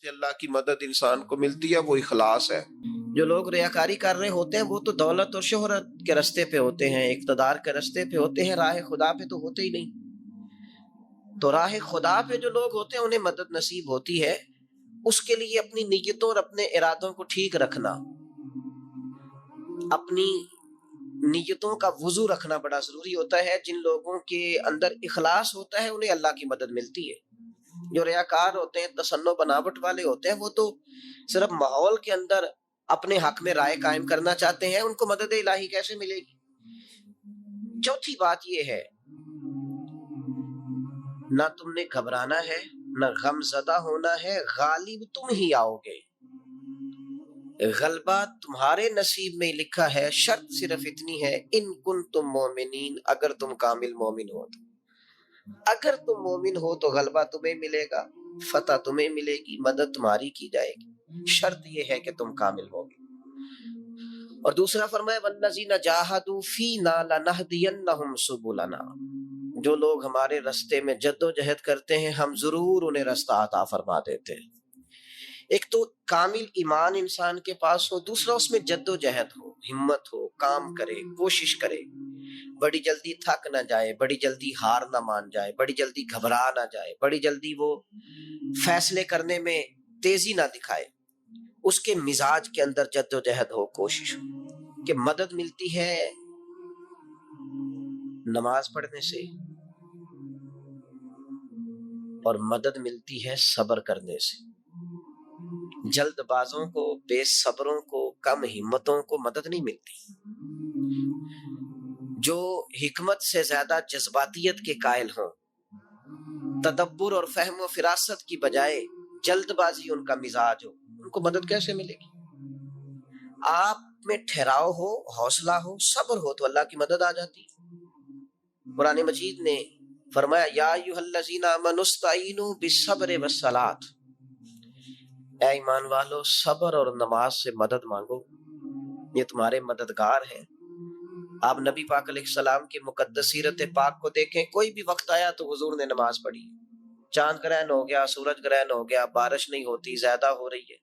سے اللہ کی مدد انسان کو ملتی ہے وہ اخلاص ہے۔ جو لوگ ریاکاری کر رہے ہوتے ہیں وہ تو دولت اور شہرت کے رستے پہ ہوتے ہیں، اقتدار کے رستے پہ ہوتے ہیں، راہ خدا پہ تو ہوتے ہی نہیں۔ تو راہ خدا پہ جو لوگ ہوتے ہیں انہیں مدد نصیب ہوتی ہے، اس کے لیے اپنی نیتوں اور اپنے ارادوں کو ٹھیک رکھنا، اپنی نیتوں کا وضو رکھنا بڑا ضروری ہوتا ہے۔ جن لوگوں کے اندر اخلاص ہوتا ہے انہیں اللہ کی مدد ملتی ہے۔ جو ریاکار ہوتے ہیں، تصنع بناوٹ والے ہوتے ہیں، وہ تو صرف ماحول کے اندر اپنے حق میں رائے قائم کرنا چاہتے ہیں، ان کو مدد الہی کیسے ملے گی؟ چوتھی بات یہ ہے، نہ تم نے گھبرانا ہے، نہ غم زدہ ہونا ہے، غالب تم ہی آؤ گے، غلبہ تمہارے نصیب میں لکھا ہے، شرط صرف اتنی ہے، ان کنتم مومنین، اگر تم کامل مومن ہو تو، اگر تم مومن ہو تو غلبہ تمہیں ملے گا، فتح تمہیں ملے گی، مدد تمہاری کی جائے گی، شرط یہ ہے کہ تم کامل ہوگے۔ اور دوسرا فرمایا والذین جاہدوا فینا لنہدینہم سبلنا، جو لوگ ہمارے رستے میں جد و جہد کرتے ہیں ہم ضرور انہیں رستہ عطا فرما دیتے ہیں۔ ایک تو کامل ایمان انسان کے پاس ہو، دوسرا اس میں جد و جہد ہو، ہمت ہو، کام کرے، کوشش کرے، بڑی جلدی تھک نہ جائے، بڑی جلدی ہار نہ مان جائے، بڑی جلدی گھبرا نہ جائے، بڑی جلدی وہ فیصلے کرنے میں تیزی نہ دکھائے، اس کے مزاج کے اندر جد و جہد ہو، کوشش ہو۔ کہ مدد ملتی ہے نماز پڑھنے سے اور مدد ملتی ہے صبر کرنے سے۔ جلد بازوں کو، بے صبروں کو، کم ہمتوں کو مدد نہیں ملتی۔ جو حکمت سے زیادہ جذباتیت کے قائل ہوں، تدبر اور فہم و فراست کی بجائے جلد بازی ان کا مزاج ہو، ان کو مدد کیسے ملے گی؟ آپ میں ٹھہراؤ ہو، حوصلہ ہو، صبر ہو تو اللہ کی مدد آ جاتی ہے۔ قرآن مجید نے فرمایا یا ایھا الذین آمنوا استعینوا بالصبر والصلاۃ، اے ایمان والو صبر اور نماز سے مدد مانگو، یہ تمہارے مددگار ہیں۔ آپ نبی پاک علیہ السلام کی مقدس سیرت پاک کو دیکھیں، کوئی بھی وقت آیا تو حضور نے نماز پڑھی، چاند گرہن ہو گیا، سورج گرہن ہو گیا، بارش نہیں ہوتی، زیادہ ہو رہی ہے،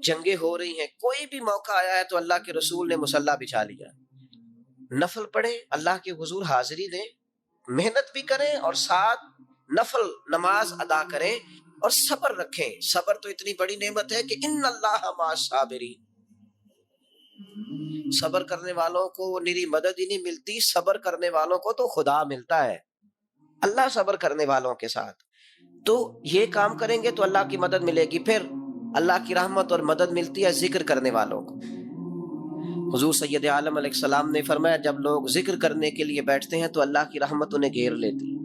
جنگیں ہو رہی ہیں، کوئی بھی موقع آیا ہے تو اللہ کے رسول نے مصلی بچھا لیا، نفل پڑھیں، اللہ کے حضور حاضری دیں، محنت بھی کریں اور ساتھ نفل نماز ادا کریں اور صبر رکھیں۔ صبر تو اتنی بڑی نعمت ہے کہ ان اللہ مع الصابرین، صبر کرنے والوں کو نری مدد ہی نہیں ملتی، صبر کرنے والوں کو تو خدا ملتا ہے، اللہ صبر کرنے والوں کے ساتھ۔ تو یہ کام کریں گے تو اللہ کی مدد ملے گی۔ پھر اللہ کی رحمت اور مدد ملتی ہے ذکر کرنے والوں کو۔ حضور سید عالم علیہ السلام نے فرمایا جب لوگ ذکر کرنے کے لیے بیٹھتے ہیں تو اللہ کی رحمت انہیں گھیر لیتی،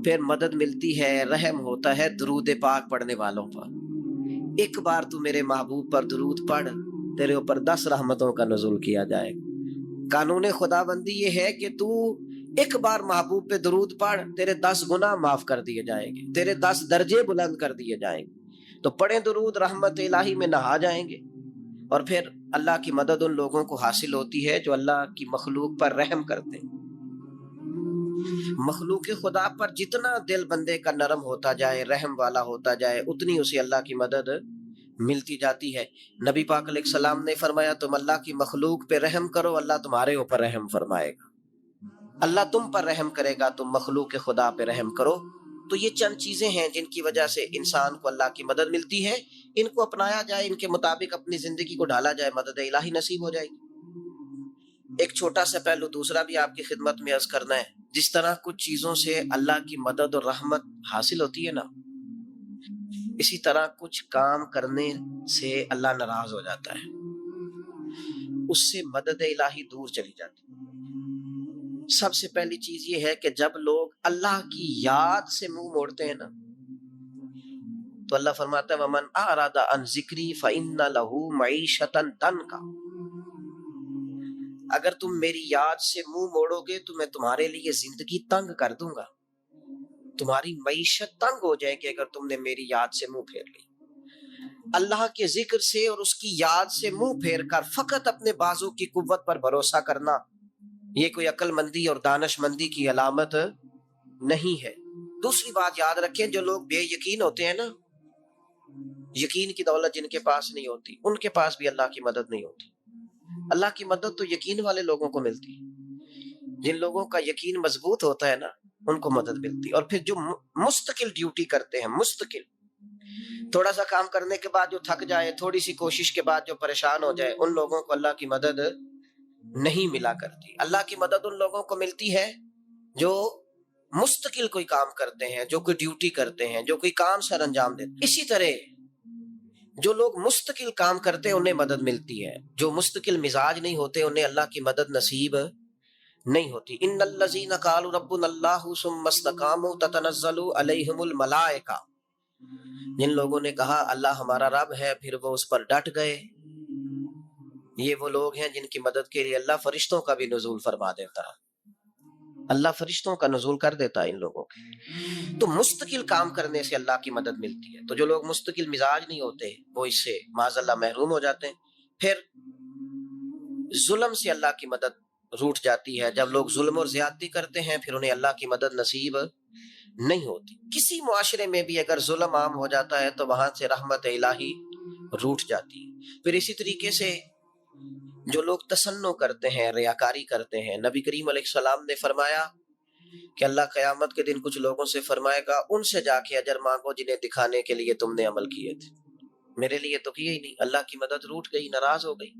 پھر مدد ملتی ہے، رحم ہوتا ہے درود پاک پڑھنے والوں پر۔ ایک بار تو میرے محبوب پر درود پڑھ، تیرے اوپر 10 رحمتوں کا نزول کیا جائے گا۔ قانون خدا بندی یہ ہے کہ تو ایک بار محبوب پہ درود پڑھ، تیرے 10 گناہ معاف کر دیے جائیں گے، تیرے 10 درجے بلند کر دیے جائیں گے۔ تو پڑھیں درود، رحمت الہی میں نہا جائیں گے، اور پھر اللہ کی مدد ان لوگوں کو حاصل ہوتی ہے جو اللہ کی مخلوق پر رحم کرتے ہیں۔ مخلوق خدا پر جتنا دل بندے کا نرم ہوتا جائے، رحم والا ہوتا جائے، اتنی اسے اللہ کی مدد ملتی جاتی ہے۔ نبی پاک علیہ السلام نے فرمایا تم اللہ کی مخلوق پہ رحم کرو، اللہ تمہارے اوپر رحم فرمائے گا، اللہ تم پر رحم کرے گا، تم مخلوق خدا پہ رحم کرو۔ تو یہ چند چیزیں ہیں جن کی وجہ سے انسان کو اللہ کی مدد ملتی ہے، ان کو اپنایا جائے، ان کے مطابق اپنی زندگی کو ڈھالا جائے، مدد الہی نصیب ہو جائے گی۔ ایک چھوٹا سا پہلو دوسرا بھی آپ کی خدمت میں عرض کرنا ہے، جس طرح کچھ چیزوں سے اللہ کی مدد اور رحمت حاصل ہوتی ہے نا، اسی طرح کچھ کام کرنے سے اللہ ناراض ہو جاتا ہے، اس سے مدد الہی دور چلی جاتی ہے۔ سب سے پہلی چیز یہ ہے کہ جب لوگ اللہ کی یاد سے منہ موڑتے ہیں نا، تو اللہ فرماتا ہے وَمَنْ أَعْرَضَ عَنْ ذِكْرِي فَإِنَّ لَهُ مَعِيشَةً ضَنْكًا، اگر تم میری یاد سے منہ موڑو گے تو میں تمہارے لیے زندگی تنگ کر دوں گا، تمہاری معیشت تنگ ہو جائے گی اگر تم نے میری یاد سے منہ پھیر لی۔ اللہ کے ذکر سے اور اس کی یاد سے منہ پھیر کر فقط اپنے بازو کی قوت پر بھروسہ کرنا، یہ کوئی عقل مندی اور دانش مندی کی علامت نہیں ہے۔ دوسری بات یاد رکھیں، جو لوگ بے یقین ہوتے ہیں نا، یقین کی دولت جن کے پاس نہیں ہوتی ان کے پاس بھی اللہ کی مدد نہیں ہوتی. اللہ کی مدد تو یقین والے لوگوں کو ملتی ہے. جن لوگوں کا یقین مضبوط ہوتا ہے نا ان کو مدد ملتی. اور پھر جو مستقل ڈیوٹی کرتے ہیں، مستقل تھوڑا سا کام کرنے کے بعد جو تھک جائے، تھوڑی سی کوشش کے بعد جو پریشان ہو جائے، ان لوگوں کو اللہ کی مدد نہیں ملا کرتی. اللہ کی مدد ان لوگوں کو ملتی ہے جو مستقل کوئی کام کرتے ہیں، جو کوئی ڈیوٹی کرتے ہیں، جو کوئی کام سر انجام دیتے ہیں. اسی طرح جو لوگ مستقل کام کرتے ہیں انہیں مدد ملتی ہے، جو مستقل مزاج نہیں ہوتے انہیں اللہ کی مدد نصیب نہیں ہوتی. ان الذین قالوا ربنا اللہ ثم استقاموا تتنزل علیہم الملائکہ. جن لوگوں نے کہا اللہ ہمارا رب ہے پھر وہ اس پر ڈٹ گئے، یہ وہ لوگ ہیں جن کی مدد کے لیے اللہ فرشتوں کا بھی نزول فرما دیتا ہے. اللہ فرشتوں کا نزول کر دیتا ہے ان لوگوں کے. تو مستقل کام کرنے سے اللہ کی مدد ملتی ہے. تو جو لوگ مستقل مزاج نہیں ہوتے وہ اس سے معاذ اللہ محروم ہو جاتے ہیں. پھر ظلم سے اللہ کی مدد روٹ جاتی ہے. جب لوگ ظلم اور زیادتی کرتے ہیں پھر انہیں اللہ کی مدد نصیب نہیں ہوتی. کسی معاشرے میں بھی اگر ظلم عام ہو جاتا ہے تو وہاں سے رحمت الہی روٹ جاتی ہے. پھر اسی طریقے سے جو لوگ تسنع کرتے ہیں، ریاکاری کرتے ہیں، نبی کریم علیہ السلام نے فرمایا کہ اللہ قیامت کے دن کچھ لوگوں سے فرمائے گا ان سے جا کے اجر مانگو جنہیں دکھانے کے لیے تم نے عمل کیے تھے، میرے لیے تو کیے ہی نہیں. اللہ کی مدد روٹ گئی، ناراض ہو گئی.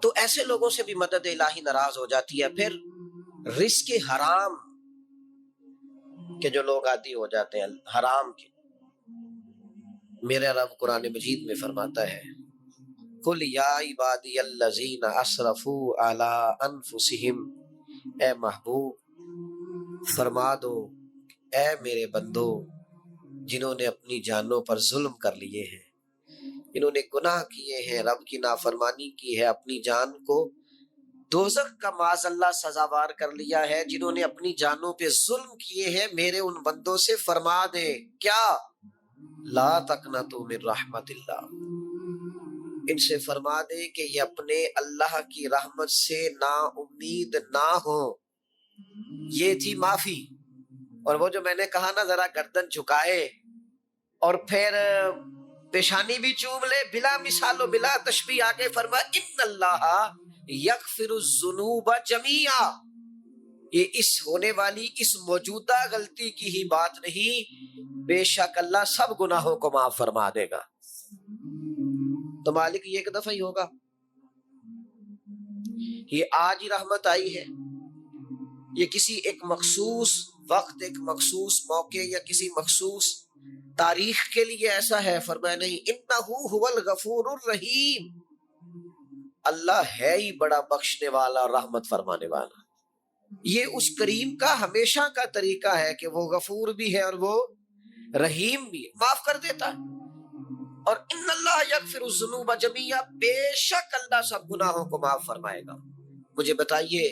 تو ایسے لوگوں سے بھی مدد الہی ناراض ہو جاتی ہے. پھر رزق حرام کہ جو لوگ عادی ہو جاتے ہیں حرام کے. میرا رب قرآن مجید میں فرماتا ہے قل یا عبادی الذین اسرفوا علی انفسہم، اے محبوب فرما دو اے میرے بندو جنہوں نے اپنی جانوں پر ظلم کر لیے ہیں، جنہوں نے گناہ کیے ہیں، رب کی نافرمانی کی ہے، اپنی جان کو دوزخ کا معاذ اللہ سزاوار کر لیا ہے، جنہوں نے اپنی جانوں پہ ظلم کیے ہیں، میرے ان بندوں سے فرما دے کیا لا تقنطوا من رحمت اللہ، ان سے فرما دے کہ یہ اپنے اللہ کی رحمت سے نا امید نہ ہو. یہ تھی معافی. اور وہ جو میں نے کہا نا ذرا گردن جھکائے اور پھر پیشانی بھی چوم لے، بلا مثال و بلا تشبیہ آگے فرما ان اللہ یغفر الذنوب جمیعا. یہ اس ہونے والی اس موجودہ غلطی کی ہی بات نہیں، بے شک اللہ سب گناہوں کو معاف فرما دے گا. تو مالک یہ ایک دفعہ ہی ہوگا، یہ آج ہی رحمت آئی ہے، یہ کسی ایک مخصوص وقت، ایک مخصوص موقع یا کسی مخصوص تاریخ کے لیے ایسا ہے؟ فرمایا نہیں، انہ هو الغفور الرحیم، اللہ ہے ہی بڑا بخشنے والا اور رحمت فرمانے والا. یہ اس کریم کا ہمیشہ کا طریقہ ہے کہ وہ غفور بھی ہے اور وہ رحیم بھی ہے، معاف کر دیتا ہے. اور ان اللہ یغفر الذنوب جمیعا، بے شک اللہ سب گناہوں کو معاف فرمائے گا. مجھے بتائیے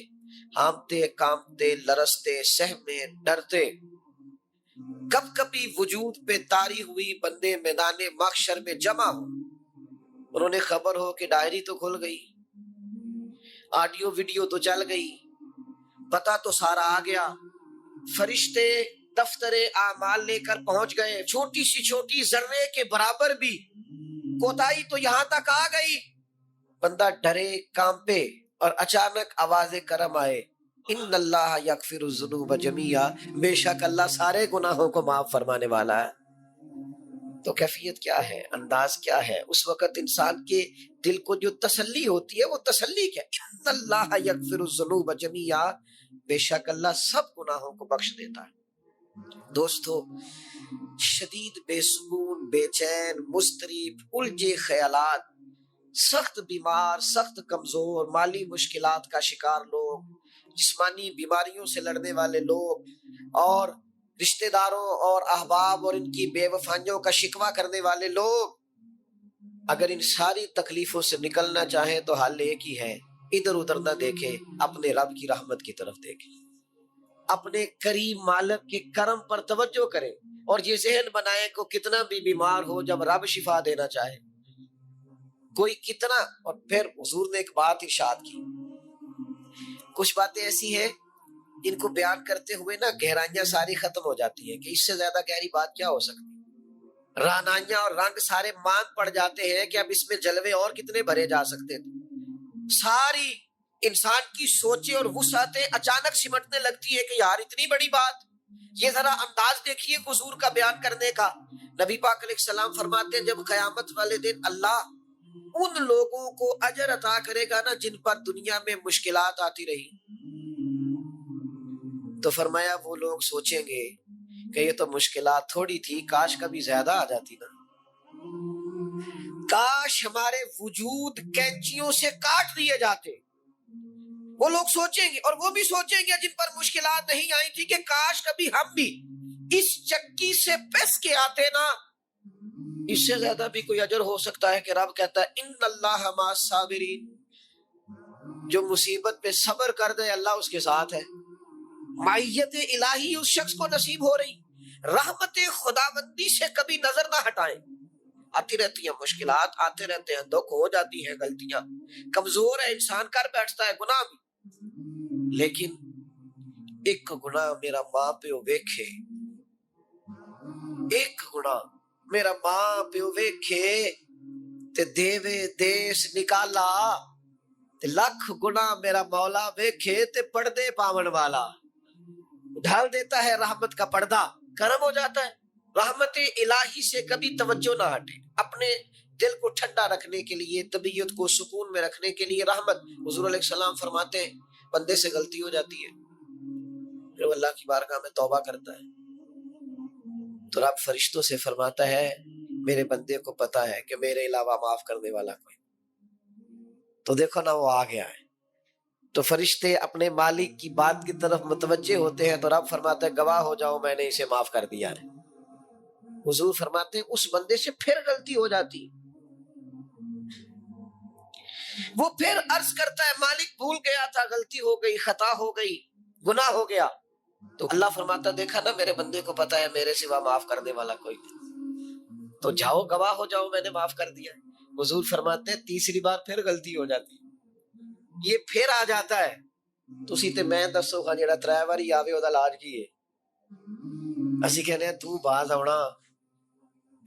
ہانپتے کانپتے لرزتے سہمے ڈرتے کب کبھی وجود پہ طاری ہوئی بندے میدان محشر میں جمع ہو، اور انہیں خبر ہو کہ ڈائری تو کھل گئی، آڈیو ویڈیو تو چل گئی، پتہ تو سارا آ گیا، فرشتے دفتر اعمال لے کر پہنچ گئے، چھوٹی سی چھوٹی ذرے کے برابر بھی کوتاہی تو یہاں تک آ گئی. بندہ ڈرے کانپے اور اچانک آواز کرم آئے ان اللہ یغفر الذنوب جمیعا، بے شک اللہ سارے گناہوں کو معاف فرمانے والا ہے. تو کیفیت کیا ہے، انداز کیا ہے اس وقت انسان کے دل کو جو تسلی ہوتی ہے، وہ تسلی کیا، ان اللہ یغفر الذنوب جمیعا، بے شک اللہ سب گناہوں کو بخش دیتا ہے. دوستو شدید بے سکون، بے چین، مضطرب، الجھے خیالات، سخت بیمار، سخت کمزور، مالی مشکلات کا شکار لوگ، جسمانی بیماریوں سے لڑنے والے لوگ، اور رشتہ داروں اور احباب اور ان کی بے وفائیوں کا شکوہ کرنے والے لوگ، اگر ان ساری تکلیفوں سے نکلنا چاہیں تو حل ایک ہی ہے، ادھر ادھر نہ دیکھیں، اپنے رب کی رحمت کی طرف دیکھیں، اپنے کریم مالک کے کرم پر توجہ کریں، اور یہ ذہن بنائیں کہ کتنا بھی بیمار ہو جب رب شفا دینا چاہے کوئی کتنا. اور پھر حضور نے ایک بات ارشاد کی، کچھ باتیں ایسی ہیں جن کو بیان کرتے ہوئے نا گہرائیاں ساری ختم ہو جاتی ہیں کہ اس سے زیادہ گہری بات کیا ہو سکتی. رعنائیاں اور رنگ سارے ماند پڑ جاتے ہیں کہ اب اس میں جلوے اور کتنے بھرے جا سکتے تھے. ساری انسان کی سوچیں اور وسعتیں اچانک سمٹنے لگتی ہے کہ یار اتنی بڑی بات. یہ ذرا انداز دیکھیے حضور کا بیان کرنے کا. نبی پاک علیہ السلام فرماتے ہیں جب قیامت والے دن اللہ ان لوگوں کو اجر عطا کرے گا نا جن پر دنیا میں مشکلات آتی رہی، تو فرمایا وہ لوگ سوچیں گے کہ یہ تو مشکلات تھوڑی تھی، کاش کبھی زیادہ آ جاتی نا، کاش ہمارے وجود کینچیوں سے کاٹ دیے جاتے. وہ لوگ سوچیں گے، اور وہ بھی سوچیں گے جن پر مشکلات نہیں آئی تھی کہ کاش کبھی ہم بھی اس چکی سے پس کے آتے نا. اس سے زیادہ بھی کوئی اجر ہو سکتا ہے کہ رب کہتا ہے ان اللہ مع الصابرین، جو مصیبت پہ صبر کر دے اللہ اس کے ساتھ ہے. معیت الہی اس شخص کو نصیب ہو رہی. رحمت خداوندی سے کبھی نظر نہ ہٹائیں. آتی رہتی ہیں مشکلات، آتے رہتے ہیں دکھ، ہو جاتی ہیں غلطیاں، کمزور ہے انسان، کر بیٹھتا ہے گناہ بھی. لیکن ایک گناہ میرا ماں پیو ویکھے، ایک گناہ میرا ماں پیو ویکھے تے دیوے دیس نکالا، تے لکھ گناہ میرا مولا ویکھے تے پردے پاون والا. ڈھال دیتا ہے رحمت کا پردہ، کرم ہو جاتا ہے. رحمت الہی سے کبھی توجہ نہ ہٹے. اپنے دل کو ٹھنڈا رکھنے کے لیے، طبیعت کو سکون میں رکھنے کے لیے رحمت. حضور علیہ السلام فرماتے ہیں بندے سے غلطی ہو جاتی ہے، پھر وہ اللہ کی بارگاہ میں توبہ کرتا ہے تو رب فرشتوں سے فرماتا ہے میرے بندے کو پتا ہے کہ میرے علاوہ معاف کرنے والا کوئی. تو دیکھو نا وہ آ گیا ہے. تو فرشتے اپنے مالک کی بات کی طرف متوجہ ہوتے ہیں تو رب فرماتا ہے گواہ ہو جاؤ میں نے اسے معاف کر دیا ہے. حضور فرماتے ہیں اس بندے سے پھر غلطی ہو جاتی، وہ پھر عرض کرتا ہے مالک بھول گیا تھا، غلطی ہو گئی، خطا ہو گئی، گناہ ہو گیا. تو اللہ فرماتا دیکھا نا میرے بندے کو پتا ہے میرے سوا معاف کرنے والا کوئی نہیں، تو جاؤ گواہ ہو جاؤ میں نے معاف کر دیا. حضور فرماتے ہیں تیسری بار پھر غلطی ہو جاتی، یہ پھر آ جاتا ہے. تسی تے میں دسو ہاں جڑا 3 واری آوے او دا علاج کی ہے؟ اسی کہنے ہیں تو باز آنا،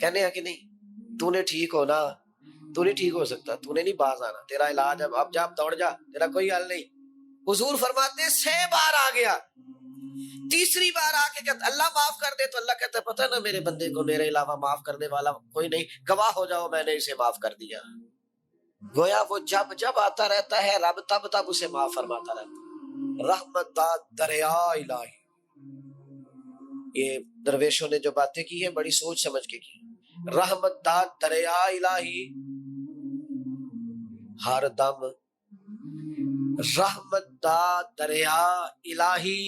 کہنے ہیں کہ نہیں تو نے ٹھیک ہونا، تو نہیں ٹھیک ہو سکتا، تو نے نہیں باز آنا، تیرا علاج اب جا دوڑ جا، تیرا کوئی حل نہیں. حضور فرماتے ہیں 6 بار آ گیا، تیسری بار آ کے کہتا اللہ معاف کر دے، تو اللہ کہتا ہے پتہ نا میرے بندے کو میرے علاوہ معاف کرنے والا کوئی نہیں، گواہ ہو جاؤ میں نے اسے معاف کر دیا. گویا وہ جب جب آتا رہتا ہے رب تب تب اسے معاف فرماتا رہتا ہے. رحمت دا دریا الہی. یہ درویشوں نے جو باتیں کی ہیں بڑی سوچ سمجھ کے کی. رحمت دا دریا الہی ہر دم، رحمت دا دریا الہی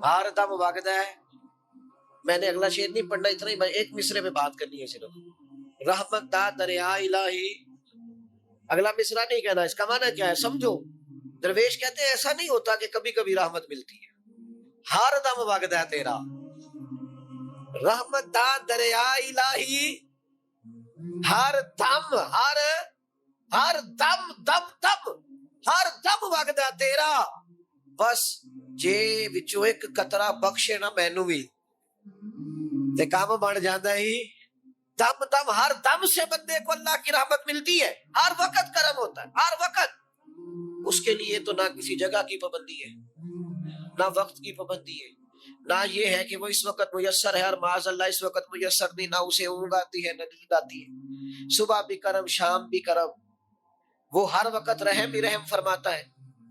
ہر دم وگدا ہے. میں نے اگلا شعر نہیں پڑھنا، اتنا ہی میں ایک مصرے میں بات کرنی ہے صرف. رحمت دا دریا الہی، اگلا مصرا نہیں کہنا. اس کا معنی کیا ہے سمجھو. درویش کہتے ہیں ایسا نہیں ہوتا کہ کبھی کبھی رحمت ملتی ہے، ہر دم وگدا ہے تیرا. رحمت دا دریا الہی ہر دم، ہر دم دم دم ہر دم وگدا تیرا. بس جے وچوں ایک قطرہ بخشے نا مینوں وی تے کام بن جاندا ہی. دم دم ہر دم سے بندے کو اللہ کی رحمت ملتی ہے، ہر وقت کرم ہوتا ہے، ہر وقت. اس کے لیے تو نہ کسی جگہ کی پابندی ہے، نہ وقت کی پابندی ہے، نہ یہ ہے کہ وہ اس وقت میسر ہے اور معاذ اللہ اس وقت میسر نہیں، نہ اسے اونگ آتی ہے نہ نیند آتی ہے. صبح بھی کرم شام بھی کرم، وہ ہر وقت رحم ہی رحم فرماتا ہے.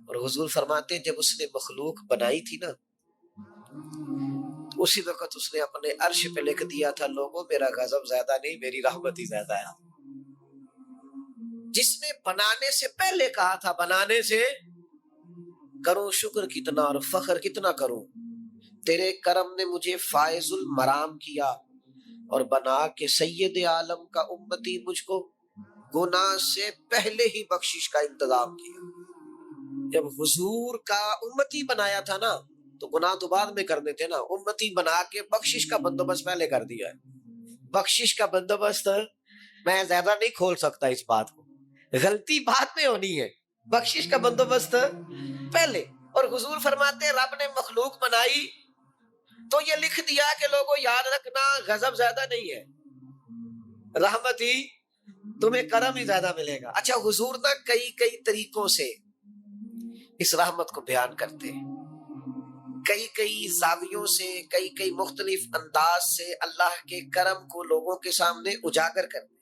اور حضور فرماتے ہیں جب اس نے مخلوق بنائی تھی نا اسی وقت اس نے اپنے عرش پہ لکھ دیا تھا لوگوں میرا غضب زیادہ نہیں میری رحمت ہی زیادہ ہے. جس نے بنانے سے پہلے کہا تھا بنانے سے کروں شکر کتنا اور فخر کتنا کروں، تیرے کرم نے مجھے فائز المرام کیا اور بنا کے سید عالم کا امتی مجھ کو گناہ سے پہلے ہی بخشش کا انتظام کیا. جب حضور کا امتی بنایا تھا نا تو گناہ تو بعد میں کرنے تھے نا، امتی بنا کے بخشش کا بندوبست پہلے کر دیا ہے. بخشش کا بندوبست میں زیادہ نہیں کھول سکتا اس بات کو، غلطی بعد میں ہونی ہے، بخشش کا بندوبست پہلے. اور حضور فرماتے ہیں رب نے مخلوق بنائی تو یہ لکھ دیا کہ لوگوں یاد رکھنا غضب زیادہ نہیں ہے، رحمت ہی تمہیں کرم ہی زیادہ ملے گا۔ اچھا حضور نا کئی طریقوں سے اس رحمت کو بیان کرتے ہیں، کئی زاویوں سے، کئی مختلف انداز سے اللہ کے کرم کو لوگوں کے سامنے اجاگر کرتے ہیں۔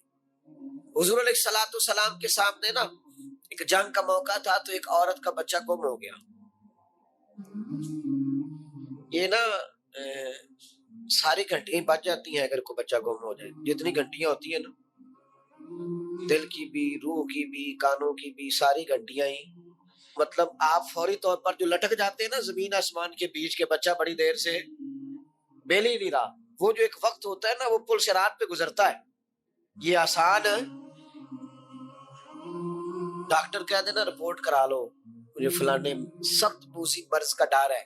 حضور علیہ الصلوۃ والسلام کے سامنے نا ایک جنگ کا موقع تھا تو ایک عورت کا بچہ گم ہو گیا۔ یہ نا ساری گھنٹیاں بج جاتی ہیں اگر کوئی بچہ گم ہو جائے، جتنی گھنٹیاں ہوتی ہیں نا، دل کی بھی، روح کی بھی، کانوں کی بھی، ساری گھنٹیاں ہی، مطلب آپ فوری طور پر جو لٹک جاتے ہیں نا زمین آسمان کے بیچ کے، بچہ بڑی دیر سے بیل ہی نہیں رہا، وہ جو ایک وقت ہوتا ہے نا وہ پل صراط پہ گزرتا ہے، یہ آسان ہے۔ ڈاکٹر کہہ دینا رپورٹ کرا لو مجھے فلانے سخت بوسی مرض کا ڈر ہے،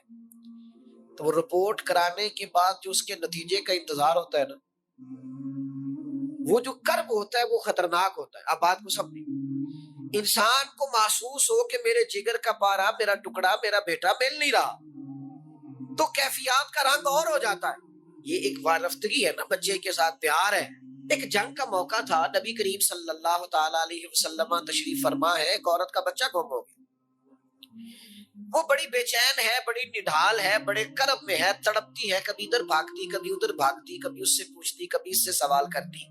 تو وہ رپورٹ کرانے کے بعد جو اس کے نتیجے کا انتظار ہوتا ہے نا، وہ جو کرب ہوتا ہے وہ خطرناک ہوتا ہے۔ اب بات کو سمجھیں، انسان کو محسوس ہو کہ میرے جگر کا پارا، میرا ٹکڑا، میرا بیٹا مل نہیں رہا، تو کیفیات کا رنگ اور ہو جاتا ہے۔ یہ ایک وارفتگی ہے نا، بچے کے ساتھ پیار ہے۔ ایک جنگ کا موقع تھا، نبی کریم صلی اللہ تعالی علیہ وسلم تشریف فرما ہے، ایک عورت کا بچہ گم ہو گیا، وہ بڑی بے چین ہے، بڑی نڈھال ہے، بڑے کرب میں ہے، تڑپتی ہے، کبھی ادھر بھاگتی، کبھی ادھر بھاگتی، کبھی اس سے پوچھتی، کبھی اس سے سوال کرتی،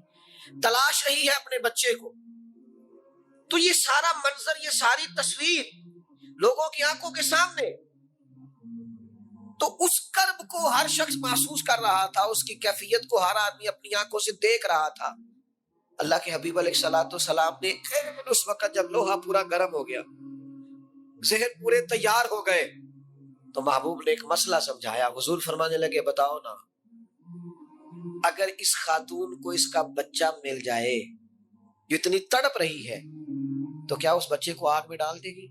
تلاش رہی ہے اپنے بچے کو۔ تو یہ سارا منظر، یہ ساری تصویر لوگوں کی آنکھوں کے سامنے، تو اس کرب کو ہر شخص محسوس کر رہا تھا، اس کی کیفیت کو ہر آدمی اپنی آنکھوں سے دیکھ رہا تھا۔ اللہ کے حبیب علیہ الصلوۃ والسلام نے اس وقت جب لوہا پورا گرم ہو گیا، ذہن پورے تیار ہو گئے، تو محبوب نے ایک مسئلہ سمجھایا۔ حضور فرمانے لگے بتاؤ نا، اگر اس خاتون کو اس کا بچہ مل جائے جو اتنی تڑپ رہی ہے، تو کیا اس بچے کو آگ میں ڈال دے گی؟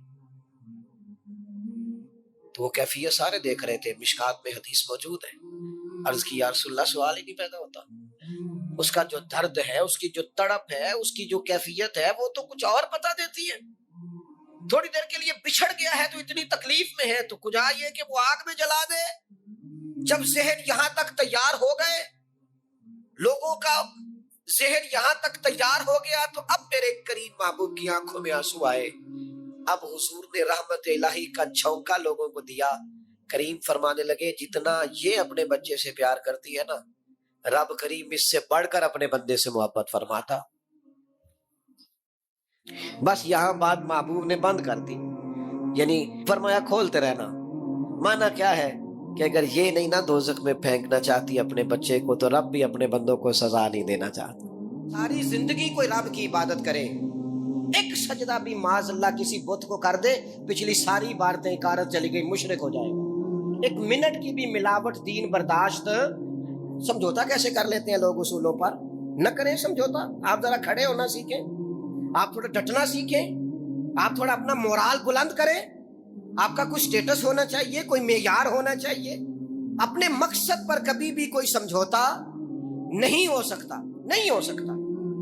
تو وہ کیفیت سارے دیکھ رہے تھے، مشکات میں حدیث موجود ہے۔ عرض کی یا رسول اللہ، سوال ہی نہیں پیدا ہوتا، اس کا جو درد ہے، اس کی جو تڑپ ہے، اس کی جو کیفیت ہے، وہ تو کچھ اور پتہ دیتی ہے۔ تھوڑی دیر کے لیے بچھڑ گیا ہے تو اتنی تکلیف میں ہے، تو کجا یہ کہ وہ آگ میں جلا دے۔ جب ذہن یہاں تک تیار ہو گئے، لوگوں کا ذہن یہاں تک تیار ہو گیا، تو اب میرے کریم محبوب کی آنکھوں میں آنسو آئے۔ اب حضور نے رحمت الہی کا جھونکا لوگوں کو دیا۔ کریم فرمانے لگے جتنا یہ اپنے بچے سے پیار کرتی ہے نا، رب کریم اس سے بڑھ کر اپنے بندے سے محبت فرماتا۔ بس یہاں بات محبوب نے بند کر دی، یعنی فرمایا کھولتے رہنا۔ مانا کیا ہے کہ اگر یہ نہیں نہ دوزخ میں پھینکنا چاہتی اپنے بچے کو، تو رب بھی اپنے بندوں کو سزا نہیں دینا چاہتا۔ ساری زندگی کوئی رب کی عبادت کرے، ایک سجدہ بھی معاذ اللہ کسی بت کو کر دے، پچھلی ساری عبادتیں کارت چلی گئی، مشرک ہو جائے گا۔ ایک منٹ کی بھی ملاوٹ دین برداشت، سمجھوتا کیسے کر لیتے ہیں لوگ اصولوں پر، نہ کریں سمجھوتا۔ آپ ذرا کھڑے ہونا سیکھیں، آپ تھوڑا ڈٹنا سیکھیں، آپ تھوڑا اپنا مورال بلند کریں، آپ کا کوئی سٹیٹس ہونا چاہیے، کوئی معیار ہونا چاہیے۔ اپنے مقصد پر کبھی بھی کوئی سمجھوتا نہیں ہو سکتا، نہیں ہو سکتا۔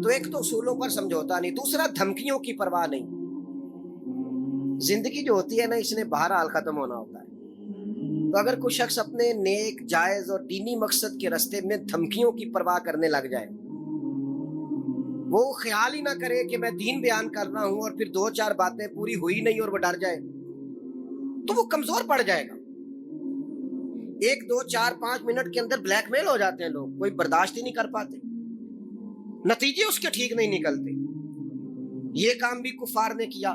تو ایک تو اصولوں پر سمجھوتا نہیں، دوسرا دھمکیوں کی پرواہ نہیں۔ زندگی جو ہوتی ہے نا، اس نے بہرحال ختم ہونا ہوتا ہے۔ تو اگر کوئی شخص اپنے نیک، جائز اور دینی مقصد کے راستے میں دھمکیوں کی پرواہ کرنے لگ جائے، وہ خیال ہی نہ کرے کہ میں دین بیان کر رہا ہوں اور پھر 2-4 باتیں پوری ہوئی نہیں اور وہ ڈر جائے، تو وہ کمزور پڑ جائے گا۔ 1 2 4 5 منٹ کے اندر بلیک میل ہو جاتے ہیں لوگ، کوئی برداشت ہی نہیں کر پاتے، نتیجے اس کے ٹھیک نہیں نکلتے۔ یہ کام بھی کفار نے کیا۔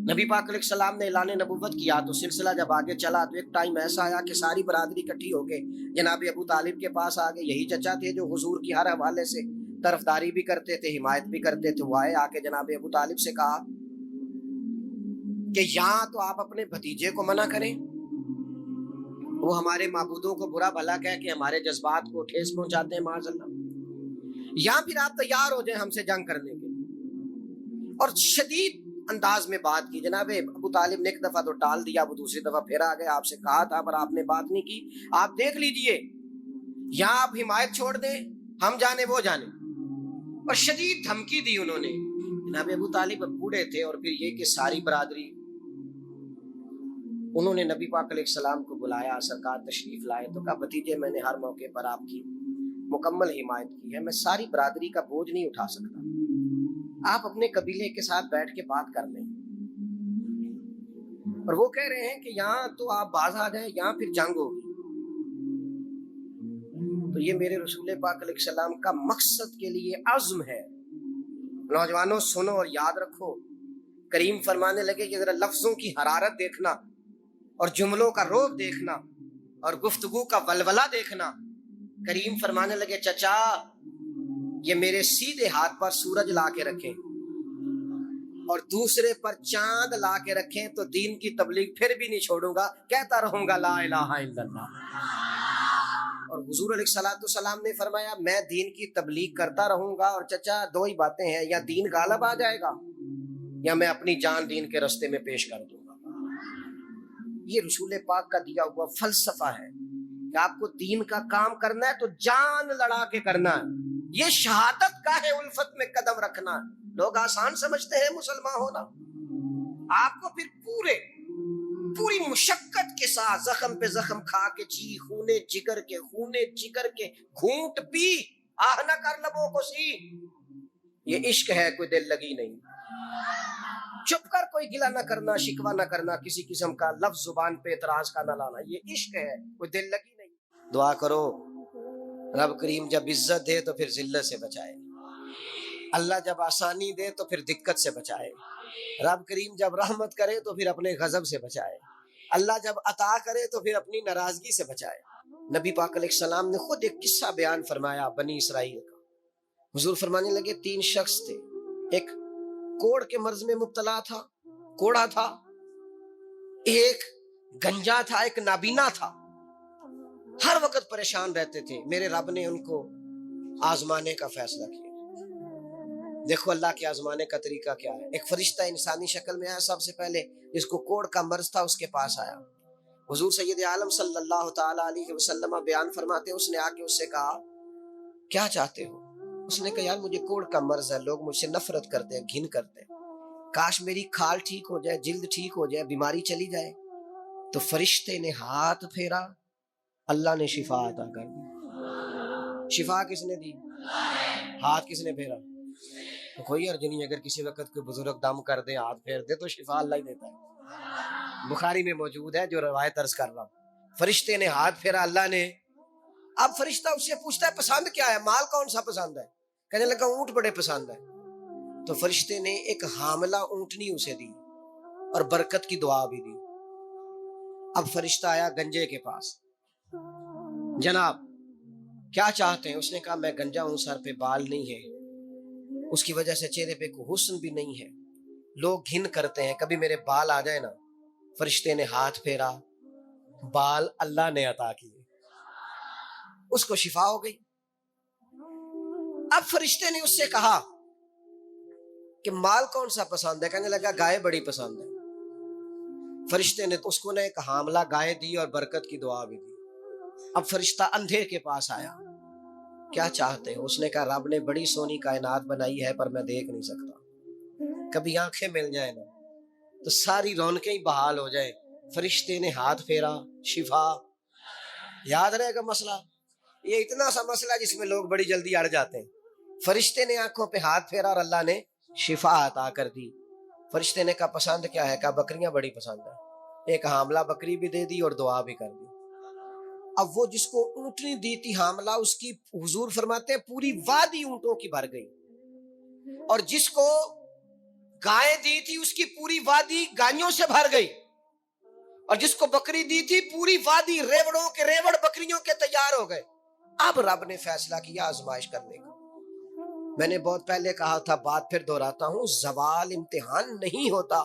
نبی پاک علیہ السلام نے اعلان نبوت کیا تو سلسلہ جب آگے چلا تو ایک ٹائم ایسا آیا کہ ساری برادری اکٹھی ہو کے جناب ابو طالب کے پاس آ گئے۔ یہی چچا تھے جو حضور کی ہر حوالے سے طرفداری بھی کرتے تھے، حمایت بھی کرتے تھے۔ وہ آئے، آ کے جناب ابو طالب سے کہا کہ یہاں تو آپ اپنے بھتیجے کو منع کریں، وہ ہمارے معبودوں کو برا بھلا کہہ کے ہمارے جذبات کو ٹھیس پہنچاتے ہیں معاذ اللہ، یا پھر آپ تیار ہو جائیں ہم سے جنگ کرنے کے لیے۔ اور شدید انداز میں بات کی۔ جناب ابو طالب نے ایک دفعہ تو ٹال دیا، اب دوسری دفعہ پھر آ گئے، آپ سے کہا تھا پر آپ نے بات نہیں کی، آپ دیکھ لیجئے، یا آپ حمایت چھوڑ دیں، ہم جانے وہ جانے۔ اور شدید دھمکی دی انہوں نے۔ جناب ابو طالب بوڑھے تھے، اور پھر یہ کہ ساری برادری انہوں نے نبی پاک علیہ السلام کو بلایا، سرکار تشریف لائے تو کہا بھتیجے میں نے ہر موقع پر آپ کی مکمل حمایت کی ہے، میں ساری برادری کا بوجھ نہیں اٹھا سکتا، آپ اپنے قبیلے کے ساتھ بیٹھ کے بات کر لیں۔ اور وہ کہہ رہے ہیں کہ یہاں تو آپ باز آ جائیں، یہاں پھر جنگ ہوگی۔ تو یہ میرے رسول پاک علیہ السلام کا مقصد کے لیے عزم ہے۔ نوجوانوں سنو اور یاد رکھو، کریم فرمانے لگے کہ ذرا لفظوں کی حرارت دیکھنا اور جملوں کا روب دیکھنا اور گفتگو کا ولولہ دیکھنا۔ کریم فرمانے لگے چچا یہ میرے سیدھے ہاتھ پر سورج لا کے رکھیں اور دوسرے پر چاند لا کے رکھیں تو دین کی تبلیغ پھر بھی نہیں چھوڑوں گا، کہتا رہوں گا لا الہ الا اللہ۔ اور حضور علیہ الصلوۃ والسلام نے فرمایا میں دین کی تبلیغ کرتا رہوں گا، اور چچا دو ہی باتیں ہیں، یا دین غالب آ جائے گا یا میں اپنی جان دین کے راستے میں پیش کر دوں گا۔ یہ رسول پاک کا دیا ہوا فلسفہ ہے کہ آپ کو دین کا کام کرنا ہے تو جان لڑا کے کرنا ہے، یہ شہادت کا ہے، الفت میں قدم رکھنا ہے۔ لوگ آسان سمجھتے ہیں مسلمان ہونا، آپ کو پھر پوری مشقت کے ساتھ زخم پہ زخم کھا کے جی خونے جگر کے گھونٹ پی آہ نہ کر لبوں کو سی، یہ عشق ہے، کوئی دل لگی نہیں۔ چپ کر کوئی گلہ نہ کرنا، شکوہ نہ کرنا، کسی قسم کا لفظ زبان پہ اعتراض کا نہ لانا، یہ عشق ہے، کوئی دل لگی نہیں۔ دعا کرو رب کریم جب عزت دے تو پھر ذلت سے بچائے، اللہ جب آسانی دے تو پھر دقت سے بچائے، رب کریم جب رحمت کرے تو پھر اپنے غضب سے بچائے، اللہ جب عطا کرے تو پھر اپنی ناراضگی سے بچائے۔ نبی پاک علیہ السلام نے خود ایک قصہ بیان فرمایا بنی اسرائیل کا۔ حضور فرمانے لگے 3 شخص تھے، ایک کوڑ کے مرض میں مبتلا تھا، کوڑا تھا، ایک گنجا تھا، ایک نابینا تھا، ہر وقت پریشان رہتے تھے۔ میرے رب نے ان کو آزمانے کا فیصلہ کیا۔ دیکھو اللہ کے آزمانے کا طریقہ کیا ہے۔ ایک فرشتہ انسانی شکل میں آیا، سب سے پہلے جس کو کوڑ کا مرض تھا اس کے پاس آیا۔ حضور سید عالم صلی اللہ تعالی علیہ وسلم بیان فرماتے ہیں، اس نے آ کے اس سے کہا کیا چاہتے ہو؟ اس نے کہا یار مجھے کوڑ کا مرض ہے، لوگ مجھ سے نفرت کرتے ہیں، گھن کرتے ہیں، کاش میری کھال ٹھیک ہو جائے، جلد ٹھیک ہو جائے، بیماری چلی جائے۔ تو فرشتے نے ہاتھ پھیرا، اللہ نے شفا عطا کر دی۔ شفا کس نے دی؟ ہاتھ کس نے پھیرا؟ تو کوئی عرض نہیں، اگر کسی وقت کوئی بزرگ دم کر دے، ہاتھ پھیر دے تو شفا اللہ ہی دیتا ہے۔ بخاری میں موجود ہے جو روایت عرض کر رہا ہوں، فرشتے نے ہاتھ پھیرا، اللہ نے۔ اب فرشتہ اس سے پوچھتا ہے پسند کیا ہے، مال کون سا پسند ہے؟ کہنے لگا اونٹ بڑے پسند ہے۔ تو فرشتے نے ایک حاملہ اونٹنی اسے دی اور برکت کی دعا بھی دی۔ اب فرشتہ آیا گنجے کے پاس، جناب کیا چاہتے ہیں؟ اس نے کہا میں گنجا ہوں، سر پہ بال نہیں ہے، اس کی وجہ سے چہرے پہ کوئی حسن بھی نہیں ہے، لوگ گھن کرتے ہیں، کبھی میرے بال آ جائے نا۔ فرشتے نے ہاتھ پھیرا، بال اللہ نے عطا کیے، اس کو شفا ہو گئی۔ اب فرشتے نے اس سے کہا کہ مال کون سا پسند ہے؟ کہنے لگا گائے بڑی پسند ہے۔ فرشتے نے اس کو ایک حاملہ گائے دی اور برکت کی دعا بھی دی۔ اب فرشتہ اندھے کے پاس آیا، کیا چاہتے ہیں؟ اس نے کہا رب نے بڑی سونی کائنات بنائی ہے پر میں دیکھ نہیں سکتا، کبھی آنکھیں مل جائیں نا تو ساری رونقیں ہی بحال ہو جائیں۔ فرشتے نے ہاتھ پھیرا، شفا۔ یاد رہے گا مسئلہ، یہ اتنا سا مسئلہ جس میں لوگ بڑی جلدی اڑ جاتے ہیں۔ فرشتے نے آنکھوں پہ ہاتھ پھیرا اور اللہ نے شفا عطا کر دی۔ فرشتے نے کہا پسند کیا ہے؟ کہا بکریاں بڑی پسند ہے۔ ایک حاملہ بکری بھی دے دی اور دعا بھی کر دی۔ اب وہ جس کو اونٹنی دی تھی حاملہ، اس کی حضور فرماتے ہیں پوری وادی اونٹوں کی بھر گئی، اور جس کو گائے دی تھی اس کی پوری وادی گائیوں سے بھر گئی، اور جس کو بکری دی تھی پوری وادی ریوڑوں کے ریوڑ بکریوں کے تیار ہو گئے۔ اب رب نے فیصلہ کیا آزمائش کرنے کا۔ میں نے بہت پہلے کہا تھا، بات پھر دہراتا ہوں، زوال امتحان نہیں ہوتا،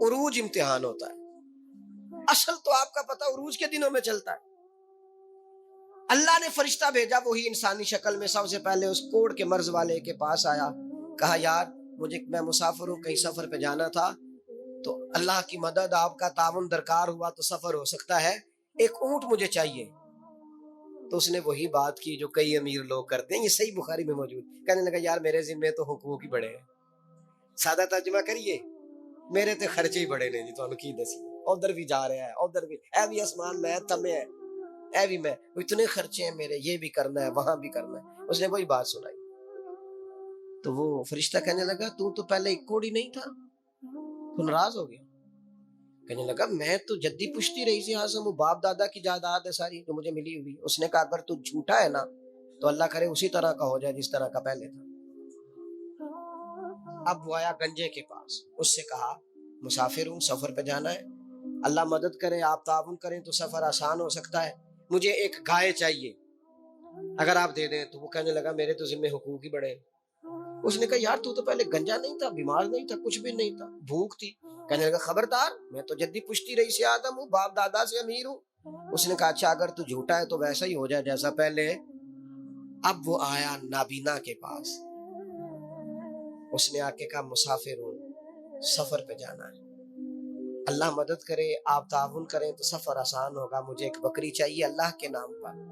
عروج امتحان ہوتا ہے۔ اصل تو آپ کا پتہ عروج کے دنوں میں چلتا ہے۔ اللہ نے فرشتہ بھیجا، وہی انسانی شکل میں سب سے پہلے اس کوڑ کے مرض والے کے پاس آیا، کہا یار میں مسافر ہوں، کہیں سفر پہ جانا تھا، تو اللہ کی مدد آپ کا تعاون درکار ہوا تو سفر ہو سکتا ہے، ایک اونٹ مجھے چاہیے۔ تو اس نے وہی بات کی جو کئی امیر لوگ کرتے ہیں، یہ صحیح بخاری میں موجود۔ کہنے لگا یار میرے ذمے تو حقوق ہی بڑے ہیں، سادہ ترجمہ کریے، میرے تے خرچے ہی بڑے نے جی، تو کی دسی ادھر بھی جا رہا ہے, ادھر بھی, اے بھی آسمان میں تمہیں ہے, اے بھی میں, اتنے خرچے ہیں میرے, یہ بھی کرنا ہے, وہاں بھی کرنا ہے. اس نے وہی بات سنائی. تو وہ فرشتہ کہنے لگا تو پہلے ایک کوڑی نہیں تھا, تو ناراض ہو گیا. کہنے لگا میں تو جدی پشتی رہی سی اعظم, وہ باپ دادا کی جائیداد ہے ساری جو مجھے ملی ہوئی. اس نے کہا اگر تو جھوٹا ہے نا تو اللہ کرے اسی طرح کا ہو جائے جس طرح کا پہلے تھا. اب وہ آیا گنجے کے پاس, اس سے کہا مسافر ہوں, سفر پہ جانا ہے, اللہ مدد کرے, آپ تعاون کریں تو سفر آسان ہو سکتا ہے, مجھے ایک گائے چاہیے, اگر آپ دے دیں. تو وہ کہنے لگا میرے تو ذمہ حقوق ہی بڑے. اس نے کہا یار تو پہلے گنجا نہیں تھا, بیمار نہیں تھا, کچھ بھی نہیں تھا, بھوک تھی. کہنے لگا خبردار, میں تو جدی پشتی رہی سے آدم ہوں, باپ دادا سے امیر ہوں. اس نے کہا اچھا اگر تو جھوٹا ہے تو ویسا ہی ہو جائے جیسا پہلے. اب وہ آیا نابینا کے پاس, اس نے آ کے کہا مسافر ہوں, سفر پہ جانا ہے, اللہ مدد کرے, آپ تعاون کریں تو سفر آسان ہوگا, مجھے ایک بکری چاہیے اللہ کے نام پر.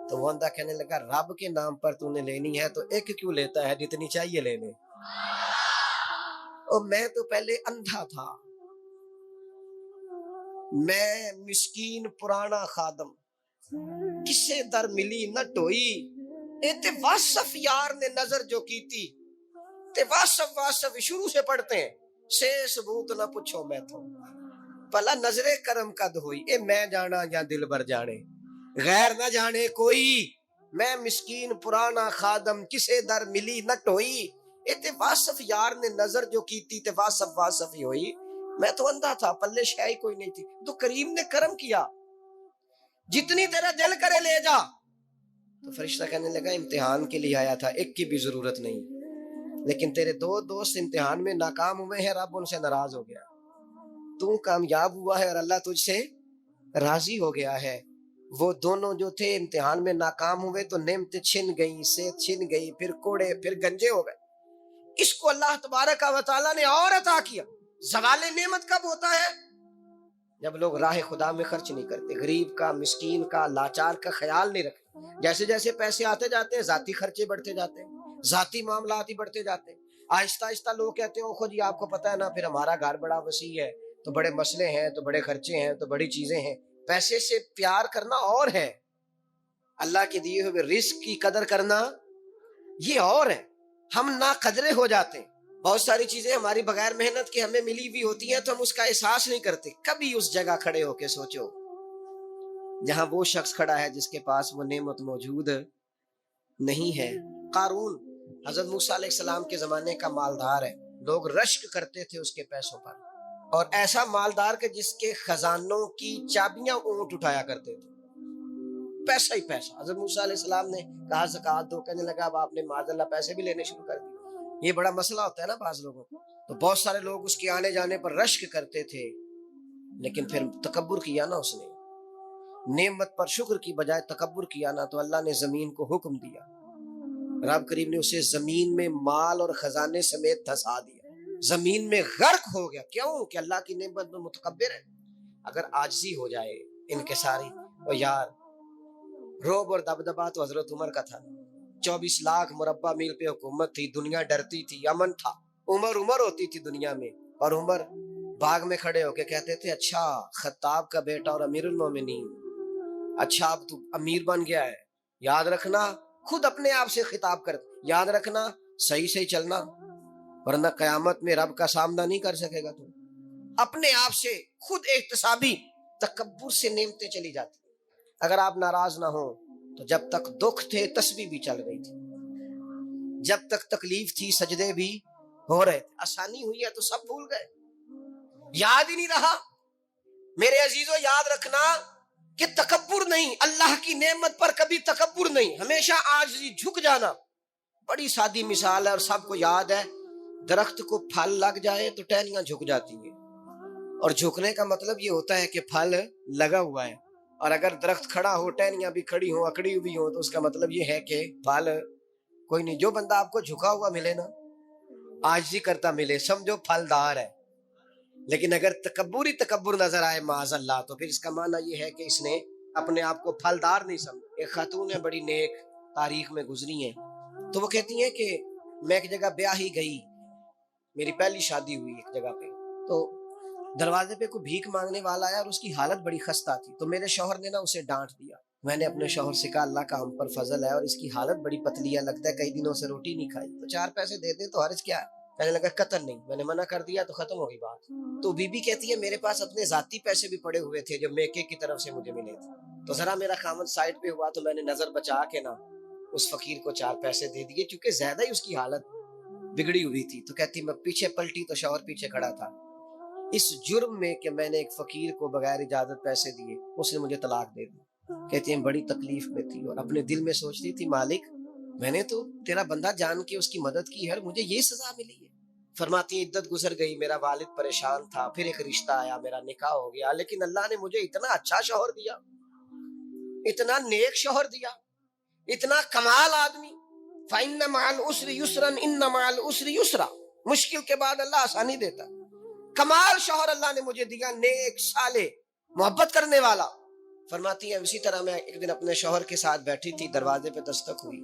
تو وہ اندھا کہنے لگا رب کے نام پر تو نے لینی ہے تو ایک کیوں لیتا ہے, جتنی چاہیے لینے. اور میں تو پہلے اندھا تھا, میں مسکین پرانا خادم, کسے در ملی نہ ٹوئی, تے واصف یار نے نظر جو کی تھی, تے واصف شروع سے پڑھتے ہیں, سے ثبوت نہ پوچھو میں تو, پلا نظر کرم قد ہوئی, اے میں جانا یا دل بر جانے, غیر نہ جانے کوئی, میں مسکین پرانا خادم, کسے در ملی نہ ٹوئی, تے واصف یار نے نظر جو کی تھی, تے واصف ہی ہوئی. میں تو اندھا تھا, پلے شے کوئی نہیں تھی, تو کریم نے کرم کیا, جتنی تیرا دل کرے لے جا. تو فرشتہ کہنے لگا امتحان کے لیے آیا تھا, ایک کی بھی ضرورت نہیں, لیکن تیرے دو دوست امتحان میں ناکام ہوئے ہیں, رب ان سے ناراض ہو گیا, تو کامیاب ہوا ہے اور اللہ تجھ سے راضی ہو گیا ہے. وہ دونوں جو تھے امتحان میں ناکام ہوئے تو نعمتیں چھن گئیں, صحت چھن گئی, پھر کوڑے, پھر گنجے ہو گئے. اس کو اللہ تبارک و تعالیٰ نے اور عطا کیا. زوال نعمت کب ہوتا ہے؟ جب لوگ راہ خدا میں خرچ نہیں کرتے, غریب کا, مسکین کا, لاچار کا خیال نہیں رکھتے. جیسے جیسے پیسے آتے جاتے ہیں ذاتی خرچے بڑھتے جاتے ہیں, ذاتی معاملات ہی بڑھتے جاتے ہیں. آہستہ آہستہ لوگ کہتے ہیں خود جی آپ کو پتہ ہے نا, پھر ہمارا گھر بڑا وسیع ہے تو بڑے مسئلے ہیں, تو بڑے خرچے ہیں, تو بڑی چیزیں ہیں. پیسے سے پیار کرنا اور ہے, اللہ کے دیے ہوئے رزق کی قدر کرنا یہ اور ہے. ہم نا قدرے ہو جاتے ہیں, بہت ساری چیزیں ہماری بغیر محنت کے ہمیں ملی ہوئی ہوتی ہیں تو ہم اس کا احساس نہیں کرتے. کبھی اس جگہ کھڑے ہو کے سوچو جہاں وہ شخص کھڑا ہے جس کے پاس وہ نعمت موجود نہیں ہے. قارون حضرت موسیٰ علیہ السلام کے زمانے کا مالدار ہے, لوگ رشک کرتے تھے اس کے پیسوں پر, اور ایسا مالدار کہ جس کے خزانوں کی چابیاں اونٹ اٹھایا کرتے تھے, پیسہ ہی پیسہ. حضرت موسیٰ علیہ السلام نے کہا زکوٰۃ دو, کہنے لگا اب آپ نے معاذ اللہ پیسے بھی لینے شروع کر دیے. یہ بڑا مسئلہ ہوتا ہے نا بعض لوگوں کو, تو بہت سارے لوگ اس کے آنے جانے پر رشک کرتے تھے, لیکن پھر تکبر کیا نا اس نے, نعمت پر شکر کی بجائے تکبر کیا نا, تو اللہ نے زمین کو حکم دیا, رب کریم نے اسے زمین میں مال اور خزانے سمیت دھسا دیا, زمین میں غرق ہو گیا. کیوں کہ اللہ کی نعمت میں متکبر ہے. اگر عاجزی ہو جائے انکساری, اور یار روب اور دبدبا تو حضرت عمر کا تھا, 24 لاکھ مربع میل پہ حکومت تھی, دنیا ڈرتی تھی, امن تھا, عمر ہوتی تھی دنیا میں, اور عمر باغ میں کھڑے ہو کے کہتے تھے اچھا خطاب کا بیٹا اور امیر المومنین, اچھا اب تو امیر بن گیا ہے, یاد رکھنا, خود اپنے آپ سے خطاب کر, یاد رکھنا صحیح سے چلنا ورنہ قیامت میں رب کا سامنا نہیں کر سکے گا. تو اپنے آپ سے خود احتسابی تکبر سے نعمتیں چلی جاتی. اگر آپ ناراض نہ ہوں تو جب تک دکھ تھے تسبیح بھی چل رہی تھی, جب تک تکلیف تھی سجدے بھی ہو رہے تھے, آسانی ہوئی ہے تو سب بھول گئے, یاد ہی نہیں رہا. میرے عزیزو یاد رکھنا کہ تکبر نہیں, اللہ کی نعمت پر کبھی تکبر نہیں, ہمیشہ عاجزی, جھک جانا. بڑی سادی مثال ہے اور سب کو یاد ہے, درخت کو پھل لگ جائے تو ٹہنیاں جھک جاتی ہیں, اور جھکنے کا مطلب یہ ہوتا ہے کہ پھل لگا ہوا ہے, اور اگر درخت کھڑا ہو, ٹہنیاں بھی کھڑی ہوں, اکڑی ہوئی ہوں, تو اس کا مطلب یہ ہے کہ پھل کوئی نہیں. جو بندہ آپ کو جھکا ہوا ملے نا, عاجزی کرتا ملے, سمجھو پھلدار ہے. لیکن اگر تکبر نظر آئے معاذ اللہ, تو پھر اس کا معنی یہ ہے کہ اس نے اپنے آپ کو پھلدار نہیں سمجھا. ایک خاتون ہے بڑی نیک, تاریخ میں گزری ہیں, تو وہ کہتی ہیں کہ میں ایک جگہ بیاہی گئی, میری پہلی شادی ہوئی ایک جگہ پہ, تو دروازے پہ کوئی بھیک مانگنے والا آیا اور اس کی حالت بڑی خستہ تھی، تو میرے شوہر نے نا اسے ڈانٹ دیا۔ میں نے اپنے شوہر سے کہا اللہ کا ہم پر فضل ہے اور اس کی حالت بڑی پتلی ہے، لگتا ہے کئی دنوں سے روٹی نہیں کھائی، تو 4 پیسے دے دیں تو حرج کیا ہے؟ کہنے لگا قتل نہیں، میں نے منع کر دیا تو ختم ہوگی بات۔ تو بی بی کہتی ہے میرے پاس اپنے ذاتی پیسے بھی پڑے ہوئے تھے جو میکے کی طرف سے مجھے ملے تھے، تو ذرا میرا خامد سائڈ پہ ہوا تو میں نے نظر بچا کے نا اس فقیر کو 4 پیسے دے دیے، چونکہ زیادہ ہی اس کی حالت بگڑی ہوئی تھی۔ تو کہتی میں پیچھے پلٹی تو شوہر پیچھے کھڑا تھا، اس جرم میں کہ میں نے ایک فقیر کو بغیر اجازت پیسے دیے اس نے مجھے طلاق دے دی۔ کہتی ہیں بڑی تکلیف میں تھی اور اپنے دل میں سوچتی تھی مالک میں نے تو تیرا بندہ جان کے اس کی مدد کی ہے اور مجھے یہ سزا ملی ہے۔ فرماتی ہیں عدت گزر گئی، میرا والد پریشان تھا، پھر ایک رشتہ آیا، میرا نکاح ہو گیا، لیکن اللہ نے مجھے اتنا اچھا شوہر دیا، اتنا نیک شوہر دیا، اتنا کمال آدمی۔ فَإِنَّ مَعَ الْعُسْرِ يُسْرًا إِنَّ مَعَ الْعُسْرِ يُسْرًا، مشکل کے بعد اللہ آسانی دیتا۔ کمال شوہر اللہ نے مجھے دیا، نیک، صالح، محبت کرنے والا۔ فرماتی ہیں اسی طرح میں ایک دن اپنے شوہر کے ساتھ بیٹھی تھی، دروازے پہ دستک ہوئی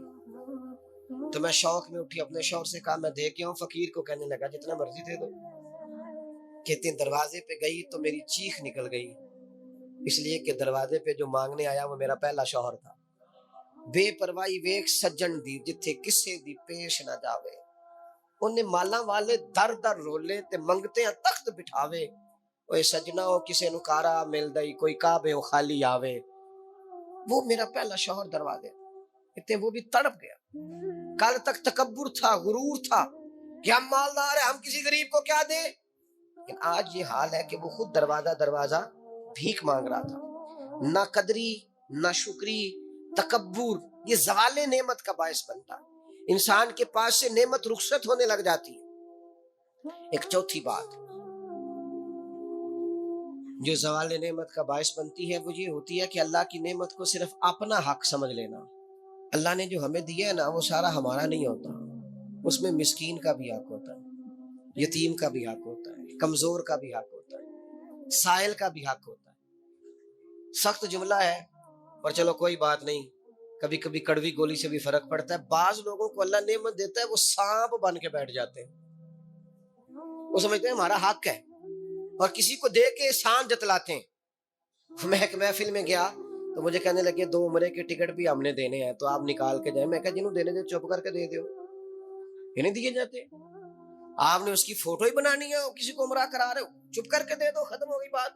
تو میں شوق میں اٹھی، اپنے شوہر سے کہا میں دے کے آؤں فقیر کو؟ کہنے لگا جتنا مرضی دے دو۔ کہتے ہیں دروازے پہ گئی تو میری چیخ نکل گئی، اس لیے کہ دروازے پہ جو مانگنے آیا وہ میرا پہلا شوہر تھا۔ بے پرواہی ویک سجن دی جتھے کسے دی پیش نہ جاوے، انہیں مالاں والے در در رولے تے منگتے ہیں تخت بٹھاوے، اوے سجنا ہو کسے نو کارا مل دئی، کوئی کعبے ہو خالی آوے۔ وہ میرا پہلا شوہر دروازے اتنے وہ بھی تڑپ گیا۔ کل تک تکبر تھا، غرور تھا کہ ہم مالدار ہیں، ہم کسی غریب کو کیا دیں، لیکن آج یہ حال ہے کہ وہ خود دروازہ دروازہ بھیک مانگ رہا تھا۔ نہ قدری، نہ شکری، تکبر یہ زوال نعمت کا باعث بنتا، انسان کے پاس سے نعمت رخصت ہونے لگ جاتی ہے۔ ایک چوتھی بات جو زوال نعمت کا باعث بنتی ہے وہ یہ ہوتی ہے کہ اللہ کی نعمت کو صرف اپنا حق سمجھ لینا۔ اللہ نے جو ہمیں دیا ہے نا وہ سارا ہمارا نہیں ہوتا، اس میں مسکین کا بھی حق ہوتا ہے، یتیم کا بھی حق ہوتا ہے، کمزور کا بھی حق ہوتا ہے، سائل کا بھی حق ہوتا ہے۔ سخت جملہ ہے پر چلو کوئی بات نہیں، کبھی کبھی کڑوی گولی سے بھی فرق پڑتا ہے۔ بعض لوگوں کو اللہ نعمت دیتا ہے وہ سانپ بن کے بیٹھ جاتے ہیں، وہ سمجھتے ہیں ہمارا حق ہے اور کسی کو دے کے احسان جتلاتے ہیں۔ میں ایک محفل میں گیا تو مجھے کہنے لگے 2 عمرے کے ٹکٹ بھی ہم نے دینے ہیں تو آپ نکال کے جائیں۔ میں کہا جنہوں دینے دے چپ کر کے دے دیو، یہ نہیں دیے جاتے۔ آپ نے اس کی فوٹو ہی بنانی ہے، کسی کو عمرہ کرا رہے ہو چپ کر کے دے دو، ختم ہو گئی بات۔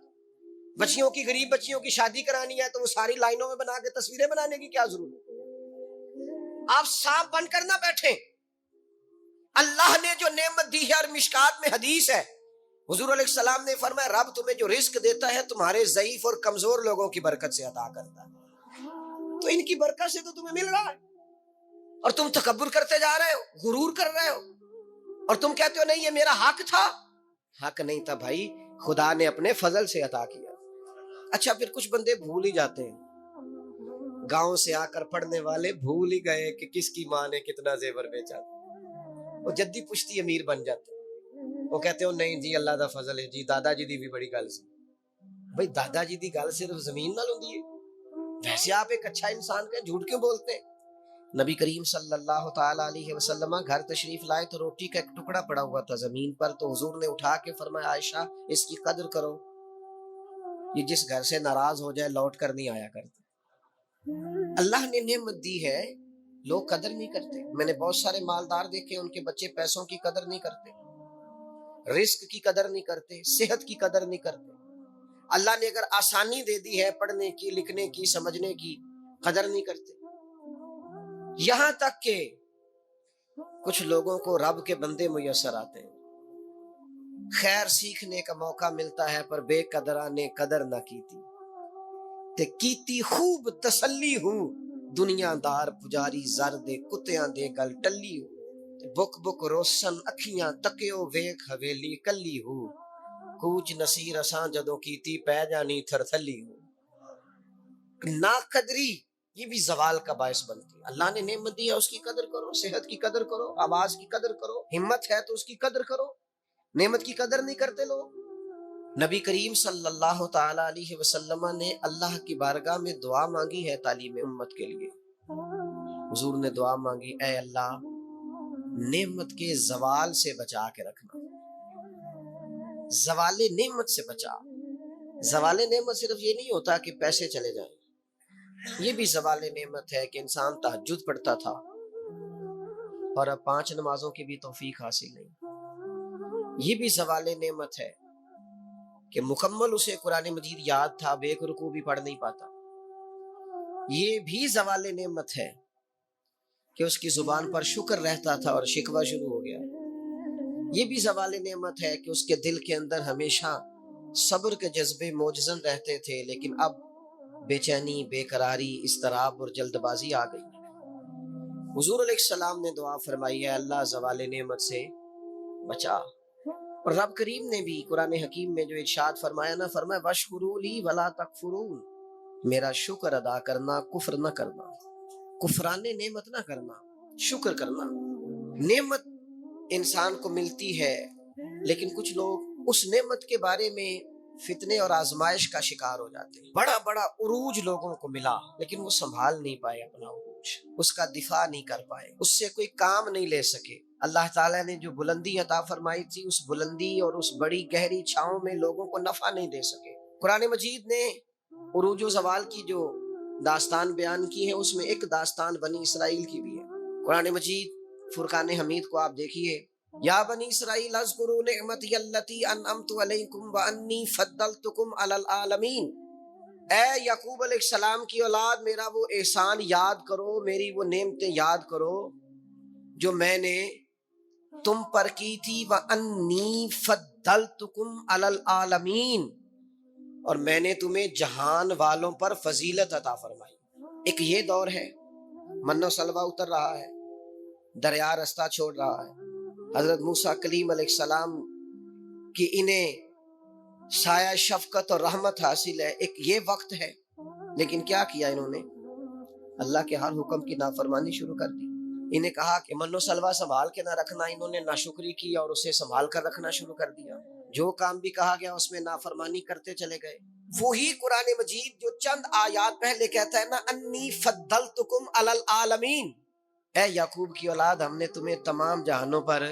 بچیوں کی، غریب بچیوں کی شادی کرانی ہے تو وہ ساری لائنوں میں بنا کے تصویریں بنانے کی کیا ضرورت؟ آپ سانپ بن کر نہ بیٹھیں۔ اللہ نے جو نعمت دی ہے، اور مشکات میں حدیث ہے حضور علیہ السلام نے فرمایا رب تمہیں جو رزق دیتا ہے تمہارے ضعیف اور کمزور لوگوں کی برکت سے عطا کرتا ہے، تو ان کی برکت سے تو تمہیں مل رہا ہے اور تم تکبر کرتے جا رہے ہو، غرور کر رہے ہو، اور تم کہتے ہو نہیں یہ میرا حق تھا۔ حق نہیں تھا بھائی، خدا نے اپنے فضل سے عطا کیا۔ اچھا پھر کچھ بندے بھول ہی جاتے ہیں، گاؤں سے آ کر پڑھنے والے بھول ہی گئے کہ کس کی ماں نے کتنا زیور بیچا، وہ جدی پشتی امیر بن جاتے، وہ کہتے ہو نہیں جی اللہ دا فضل ہے جی، دادا جی دی بھی بڑی گل سی۔ بھائی دادا جی دی گل صرف زمین نال ہوندی ہے؟ ویسے آپ ایک اچھا انسان کا جھوٹ کیوں بولتے ہیں؟ نبی کریم صلی اللہ تعالی علیہ وسلم گھر تشریف لائے تو روٹی کا ایک ٹکڑا پڑا ہوا تھا زمین پر، تو حضور نے اٹھا کے فرمایا عائشہ اس کی قدر کرو، یہ جس گھر سے ناراض ہو جائے لوٹ کر نہیں آیا کرتا۔ اللہ نے نعمت دی ہے، لوگ قدر نہیں کرتے۔ میں نے بہت سارے مالدار دیکھے ان کے بچے پیسوں کی قدر نہیں کرتے، رزق کی قدر نہیں کرتے، صحت کی قدر نہیں کرتے۔ اللہ نے اگر آسانی دے دی ہے پڑھنے کی، لکھنے کی، سمجھنے کی، قدر نہیں کرتے۔ یہاں تک کہ کچھ لوگوں کو رب کے بندے میسر آتے ہیں، خیر سیکھنے کا موقع ملتا ہے پر بے قدرہ نے قدر نہ کیتی، تے کیتی خوب تسلی ہوں دنیا دار پجاری زر دے کتیاں دے گل ٹلی ہوں، بک بک روشن اکھیاں تکیو ویکھ حویلی کلی ہو، کوچ نصیر اساں جدوں کیتی پہ جانی تھر تھلی ہو۔ نا قدری یہ بھی زوال کا باعث بنتی ہے۔ اللہ نے نعمت دی ہے اس کی قدر کرو، صحت کی قدر کرو، آواز کی قدر کرو، ہمت ہے تو اس کی قدر کرو۔ نعمت کی قدر نہیں کرتے لوگ۔ نبی کریم صلی اللہ تعالی علیہ وسلم نے اللہ کی بارگاہ میں دعا مانگی ہے تعلیم امت کے لیے۔ حضور نے دعا مانگی اے اللہ، نعمت کے زوال سے بچا کے رکھنا۔ زوال نعمت سے بچا. زوال نعمت صرف یہ نہیں ہوتا کہ پیسے چلے جائیں، یہ بھی زوال نعمت ہے کہ انسان تہجد پڑھتا تھا اور اب 5 نمازوں کی بھی توفیق حاصل نہیں. یہ بھی زوال نعمت ہے کہ مکمل اسے قرآن مجید یاد تھا، اب ایک رکوع بھی پڑھ نہیں پاتا. یہ بھی زوال نعمت ہے کہ اس کی زبان پر شکر رہتا تھا اور شکوہ شروع ہو گیا. یہ بھی زوال نعمت ہے کہ اس کے دل کے اندر ہمیشہ صبر کے جذبے موجزن رہتے تھے، لیکن اب بے چینی، بے قراری، اضطراب اور جلد بازی آ گئی. حضور علیہ السلام نے دعا فرمائی ہے اللہ زوال نعمت سے بچا. اور رب کریم نے بھی قرآن حکیم میں جو ارشاد فرمایا نا، فرمایا وَاشْكُرُوا لِي وَلَا تَكْفُرُونَ، میرا شکر ادا کرنا، کفر نہ کرنا، کفران نعمت نہ کرنا، شکر کرنا. نعمت انسان کو ملتی ہے لیکن کچھ لوگ اس نعمت کے بارے میں فتنے اور آزمائش کا شکار ہو جاتے ہیں. بڑا بڑا عروج لوگوں کو ملا لیکن وہ سنبھال نہیں پائے اپنا عروج، اس کا دفاع نہیں کر پائے، اس سے کوئی کام نہیں لے سکے. اللہ تعالیٰ نے جو بلندی عطا فرمائی تھی، اس بلندی اور اس بڑی گہری چھاؤں میں لوگوں کو نفع نہیں دے سکے. قرآن مجید نے عروج و زوال کی جو داستان بیان کی ہے، اس میں ایک داستان بنی اسرائیل کی بھی ہے. قرآن مجید فرقان حمید کو آپ دیکھیے، یا بنی اسرائیل اذکروا نعمتی التی انعمت علیکم وانی فضلتکم علی العالمین. اے یعقوب علیہ السلام کی اولاد، میرا وہ احسان یاد کرو، میری وہ نعمتیں یاد کرو جو میں نے تم پر کی تھی. وانی فضلتکم علی العالمین، اور میں نے تمہیں جہان والوں پر فضیلت عطا فرمائی. ایک یہ دور ہے من و سلوہ اتر رہا ہے، دریا رستہ چھوڑ رہا ہے. حضرت موسیٰ کلیم علیہ السلام کی انہیں سایہ شفقت اور رحمت حاصل ہے. ایک یہ وقت ہے، لیکن کیا کیا انہوں نے؟ اللہ کے ہر حکم کی نافرمانی شروع کر دی. انہیں کہا کہ من و سلوہ سنبھال کے نہ رکھنا، انہوں نے ناشکری کی اور اسے سنبھال کر رکھنا شروع کر دیا. جو کام بھی کہا گیا اس میں نافرمانی کرتے چلے گئے. وہی قرآن مجید جو چند آیات پہلے کہتا ہے نا، انی فضلتکم علی العالمین، اے یعقوب کی اولاد، ہم نے تمہیں تمام جہانوں پر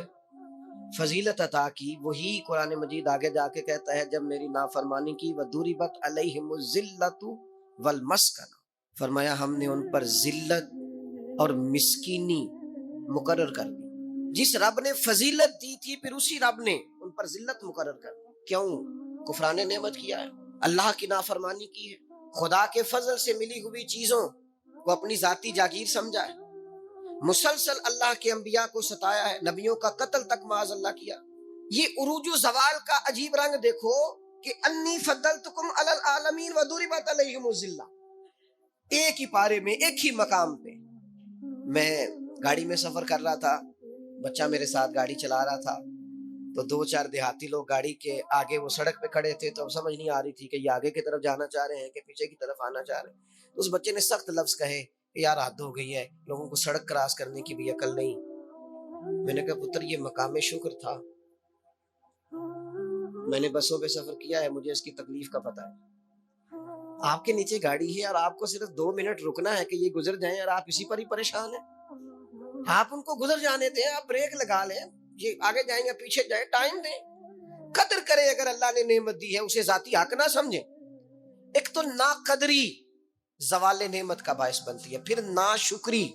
فضیلت عطا کی. وہی قرآن مجید آگے جا کے کہتا ہے جب میری نافرمانی کی، وَضُرِبَتْ عَلَيْهِمُ الذِّلَّةُ وَالْمَسْكَنَةُ، فرمایا ہم نے ان پر ذلت اور مسکینی مقرر کر دی. جس رب نے فضیلت دی تھی، پھر اسی رب نے ان پر ذلت مقرر کر دی. کیوں؟ کفران نعمت کیا ہے، اللہ کی نافرمانی کی ہے، خدا کے فضل سے ملی ہوئی چیزوں کو اپنی ذاتی جاگیر سمجھا ہے، مسلسل اللہ کے انبیاء کو ستایا ہے، نبیوں کا قتل تک معاذ اللہ کیا. یہ عروج و زوال کا عجیب رنگ دیکھو کہ انی فضلتکم علی العالمین وضربت علیہم الذلہ، ایک ہی پارے میں، ایک ہی مقام پہ. میں گاڑی میں سفر کر رہا تھا، بچہ میرے ساتھ گاڑی چلا رہا تھا، تو 2-4 دیہاتی لوگ گاڑی کے آگے وہ سڑک پہ کھڑے تھے، تو اب سمجھ نہیں آ رہی تھی کہ یہ آگے کی طرف جانا چاہ رہے ہیں کہ پیچھے کی طرف آنا چاہ رہے ہیں. تو اس بچے نے سخت لفظ کہے کہ یار حد ہو گئی ہے، لوگوں کو سڑک کراس کرنے کی بھی عقل نہیں. میں نے کہا پتر یہ مقام شکر تھا، میں نے بسوں پہ سفر کیا ہے، مجھے اس کی تکلیف کا پتہ ہے. آپ کے نیچے گاڑی ہے اور آپ کو صرف 2 منٹ رکنا ہے کہ یہ گزر جائیں اور آپ اسی پر ہی پریشان ہیں. آپ ان کو گزر جانے دیں، آپ بریک لگا لیں، یہ آگے جائیں یا پیچھے جائیں، ٹائم دیں، قدر کریں. اگر اللہ نے نعمت دی ہے اسے ذاتی حق نہ سمجھیں. ایک تو ناقدری زوال نعمت کا باعث بنتی ہے، پھر ناشکری.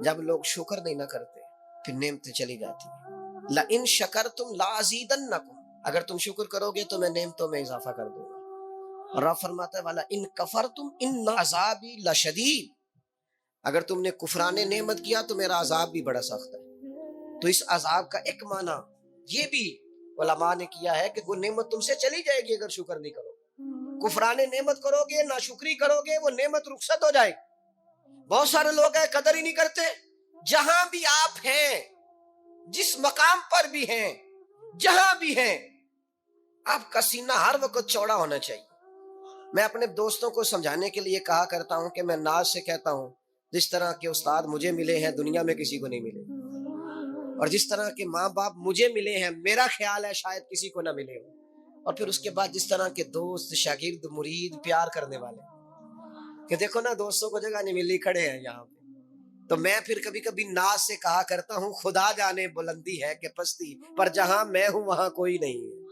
جب لوگ شکر نہیں نہ کرتے پھر نعمتیں چلی جاتی ہیں. لَإِن شَكَرْتُمْ لَأَزِيدَنَّكُمْ، اگر تم شکر کرو گے تو میں نعمتوں میں اضافہ کر دوں گا. اور رب فرماتا ہے وَلَئِن كَفَرْتُمْ إِنَّ عَذَابِي لَشَدِيدٌ، اگر تم نے کفران نعمت کیا تو میرا عذاب بھی بڑا سخت ہے. تو اس عذاب کا ایک معنی یہ بھی علماء نے کیا ہے کہ وہ نعمت تم سے چلی جائے گی اگر شکر نہیں کرو. کفران نعمت کرو گے، ناشکری کرو گے، وہ نعمت رخصت ہو جائے. بہت سارے لوگ ہیں قدر ہی نہیں کرتے. جہاں بھی آپ ہیں، جس مقام پر بھی ہیں، جہاں بھی ہیں، آپ کا سینہ ہر وقت چوڑا ہونا چاہیے. میں اپنے دوستوں کو سمجھانے کے لیے کہا کرتا ہوں کہ میں ناز سے کہتا ہوں جس طرح کے استاد مجھے ملے ہیں دنیا میں کسی کو نہیں ملے، اور جس طرح کے ماں باپ مجھے ملے ہیں میرا خیال ہے شاید کسی کو نہ ملے ہو. اور پھر اس کے بعد جس طرح کے دوست، شاگرد، مرید، پیار کرنے والے، کہ دیکھو نا دوستوں کو جگہ نہیں ملی، کھڑے ہیں یہاں پہ. تو میں پھر کبھی کبھی ناز سے کہا کرتا ہوں خدا جانے بلندی ہے کہ پستی، پر جہاں میں ہوں وہاں کوئی نہیں ہے۔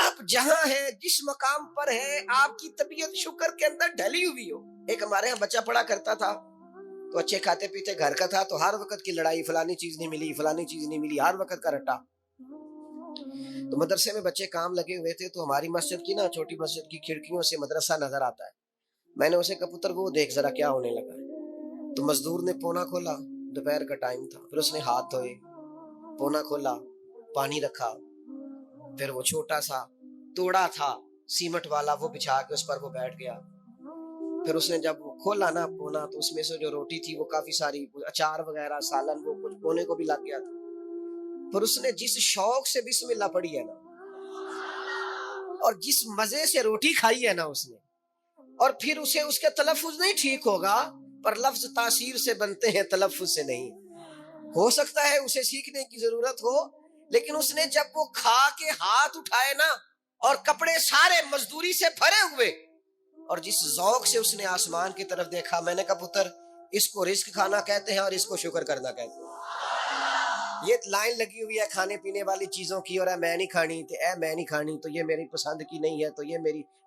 اب جہاں ہے، جس مقام پر ہے، آپ کی طبیعت شکر کے اندر ڈھلی ہوئی ہو۔ ایک ہمارے یہاں بچہ پڑھا کرتا تھا تو اچھے کھاتے پیتے گھر کا تھا، تو ہر وقت کی لڑائی، فلانی چیز نہیں ملی، فلانی چیز نہیں ملی، ہر وقت کا رٹا۔ تو مدرسے میں بچے کام لگے ہوئے تھے، تو ہماری مسجد کی نا، چھوٹی مسجد کی کھڑکیوں سے مدرسہ نظر آتا ہے۔ میں نے اسے کہا پتر کو دیکھ ذرا کیا ہونے لگا ہے۔ تو مزدور نے پونا کھولا، دوپہر کا ٹائم تھا، پھر اس نے ہاتھ دھوئے، پونا کھولا، پانی رکھا، پھر وہ چھوٹا سا توڑا تھا سیمٹ والا، وہ بچھا کے اس پر وہ بیٹھ گیا۔ پھر اس نے جب کھولا نا پونا، تو اس میں سے جو روٹی تھی وہ کافی ساری، اچار وغیرہ سالن، وہ کچھ پونے کو بھی لگ گیا تھا۔ پھر اس نے جس شوق سے بسم اللہ پڑھی ہے نا، اور جس مزے سے روٹی کھائی ہے نا اس نے، اور پھر اسے اس کے تلفظ نہیں ٹھیک ہوگا، پر لفظ تاثیر سے بنتے ہیں، تلفظ سے نہیں۔ ہو سکتا ہے اسے سیکھنے کی ضرورت ہو، لیکن اس نے جب وہ کھا کے ہاتھ اٹھائے نا، اور کپڑے سارے مزدوری سے بھرے ہوئے، اور جس ذوق سے اس نے آسمان کی طرف دیکھا، میں نے کہا پتر اس کو رزق کھانا کہتے ہیں اور اس کو شکر کرنا کہتے ہیں۔ یہ لائن لگی ہوئی ہے کھانے پینے والی چیزوں کی، اور میں نہیں کھانی، تو میں نہیں کھانی، تو یہ میری پسند کی نہیں ہے، تو یہ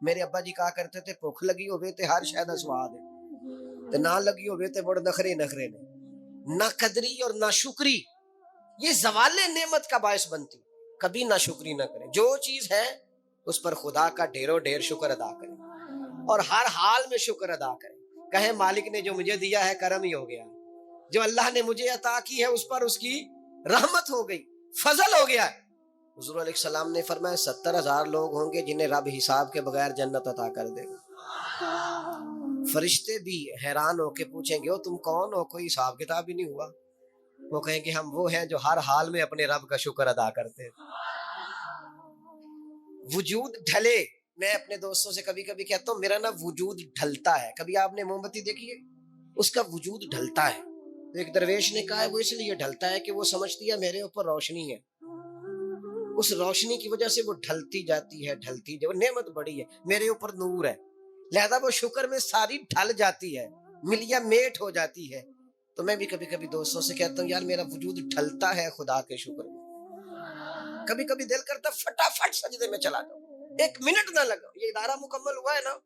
میرے ابا جی کہا کرتے تھے بھوک لگی ہوئے تے ہر شے دا سواد ہے، تے نہ لگی ہوئے تے بڑے نخرے نے۔ نہ قدری اور نہ شکری یہ زوال نعمت کا باعث بنتی۔ کبھی نہ شکری نہ کریں، جو چیز ہے اس پر خدا کا ڈھیروں ڈھیر شکر ادا کریں، اور ہر حال میں شکر ادا کریں۔ کہیں مالک نے جو مجھے دیا ہے کرم ہی ہو گیا، جو اللہ نے مجھے عطا کی ہے اس پر اس کی رحمت ہو گئی، فضل ہو گیا ہے۔ حضور علیہ السلام نے فرمایا 70,000 لوگ ہوں گے جنہیں رب حساب کے بغیر جنت عطا کر دے گا۔ فرشتے بھی حیران ہو کے پوچھیں گے تم کون ہو، کوئی حساب کتاب ہی نہیں ہوا؟ وہ کہیں گے ہم وہ ہیں جو ہر حال میں اپنے رب کا شکر ادا کرتے ہیں۔ وجود ڈھلے، میں اپنے دوستوں سے کبھی کبھی کہتا ہوں میرا نا وجود ڈھلتا ہے۔ کبھی آپ نے موم بتی دیکھی ہے؟ اس کا وجود ڈھلتا ہے۔ ایک درویش نے کہا ہے وہ اس لیے ڈھلتا ہے کہ وہ سمجھتی ہے میرے اوپر روشنی ہے، اس روشنی کی وجہ سے وہ ڈھلتی جاتی ہے، وہ نعمت بڑی ہے، میرے اوپر نور ہے، لہذا وہ شکر میں ساری ڈھل جاتی ہے، ملیا میٹ ہو جاتی ہے۔ تو میں بھی کبھی کبھی دوستوں سے کہتا ہوں یار میرا وجود ڈھلتا ہے خدا کے شکر میں۔ کبھی کبھی دل کرتا فٹافٹ سجدے میں چلا جاؤں، ایک منٹ نہ لگا۔ یہ ادارہ مکمل ہوا ہے نا،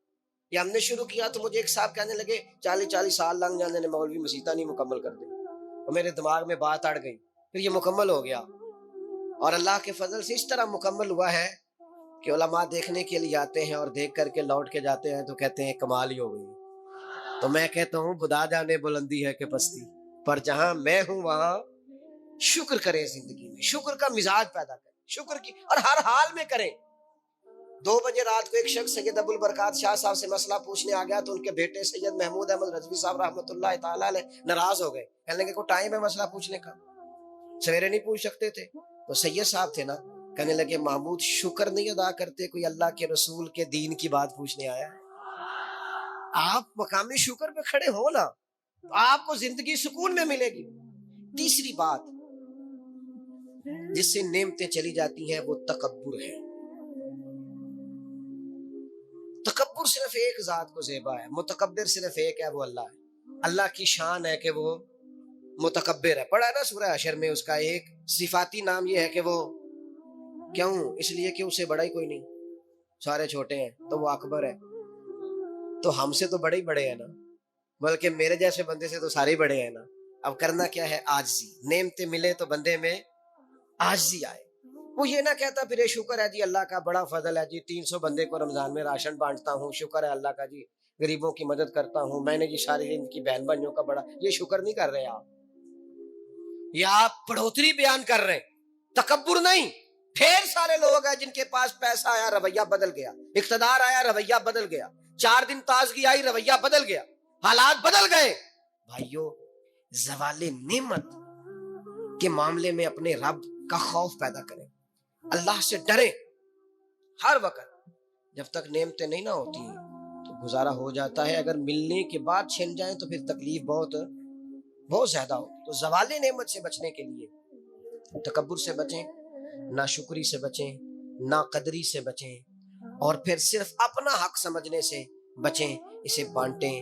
یہ ہم نے شروع کیا تو مجھے ایک صاحب کہنے لگے 40 سال لنگ جانے نے مولوی مسیطہ نہیں مکمل کر دے، اور میرے دماغ میں بات اڑ گئی، پھر یہ مکمل ہو گیا، اور اللہ کے فضل سے اس طرح مکمل ہوا ہے کہ علماء دیکھنے کے لیے آتے ہیں اور دیکھ کر کے لوٹ کے جاتے ہیں تو کہتے ہیں کمال ہی ہو گئی۔ تو میں کہتا ہوں خدا جانے بلندی ہے کہ پستی، پر جہاں میں ہوں وہاں شکر کریں، زندگی میں شکر کا مزاج پیدا کریں، شکر کی، اور ہر حال میں کریں۔ 2 بجے رات کو ایک شخص سید ابو البرکات شاہ صاحب سے مسئلہ پوچھنے آ گیا تو ان کے بیٹے سید محمود احمد رضوی صاحب رحمۃ اللہ تعالیٰ علیہ ناراض ہو گئے، کہنے لگے کوئی ٹائم ہے مسئلہ پوچھنے کا، سویرے نہیں پوچھ سکتے تھے؟ تو سید صاحب تھے نا، کہنے لگے محمود شکر نہیں ادا کرتے، کوئی اللہ کے رسول کے دین کی بات پوچھنے آیا ہے، آپ مقامی شکر پہ کھڑے ہو نا تو آپ کو زندگی سکون میں ملے گی۔ تیسری بات جس سے نعمتیں چلی جاتی ہیں وہ تکبر ہے۔ تکبر صرف ایک ذات کو زیبا ہے، متکبر صرف ایک ہے، وہ اللہ ہے۔ اللہ کی شان ہے کہ وہ متکبر ہے، پڑھا ہے نا سورہ حشر میں، اس کا ایک صفاتی نام یہ ہے کہ وہ کیوں، اس لیے کہ اسے بڑا ہی کوئی نہیں، سارے چھوٹے ہیں تو وہ اکبر ہے۔ تو ہم سے تو بڑے ہی بڑے ہیں نا، بلکہ میرے جیسے بندے سے تو سارے ہی بڑے ہیں نا۔ اب کرنا کیا ہے؟ عاجزی، نعمتیں ملے تو بندے میں عاجزی آئے۔ وہ یہ نہ کہتا پھر شکر ہے جی اللہ کا بڑا فضل ہے جی 300 بندے کو رمضان میں راشن بانٹتا ہوں، شکر ہے اللہ کا جی غریبوں کی مدد کرتا ہوں، میں نے جی ساری زندگی بہن بھائیوں کا بڑا، یہ شکر نہیں کر رہے آپ، یہ آپ بڑھوتری بیان کر رہے ہیں، تکبر نہیں۔ ڈھیر سارے لوگ ہیں جن کے پاس پیسہ آیا رویہ بدل گیا، اقتدار آیا رویہ بدل گیا، 4 دن تازگی آئی رویہ بدل گیا، حالات بدل گئے۔ بھائیو زوال نعمت کے معاملے میں اپنے رب کا خوف پیدا کریں، اللہ سے ڈریں ہر وقت۔ جب تک نعمتیں نہیں نہ ہوتی تو گزارا ہو جاتا ہے، اگر ملنے کے بعد چھن جائیں تو پھر تکلیف بہت زیادہ ہو۔ تو زوال نعمت سے بچنے کے لیے تکبر سے بچیں، ناشکری سے بچیں، ناقدری سے بچیں، اور پھر صرف اپنا حق سمجھنے سے بچیں، اسے بانٹیں،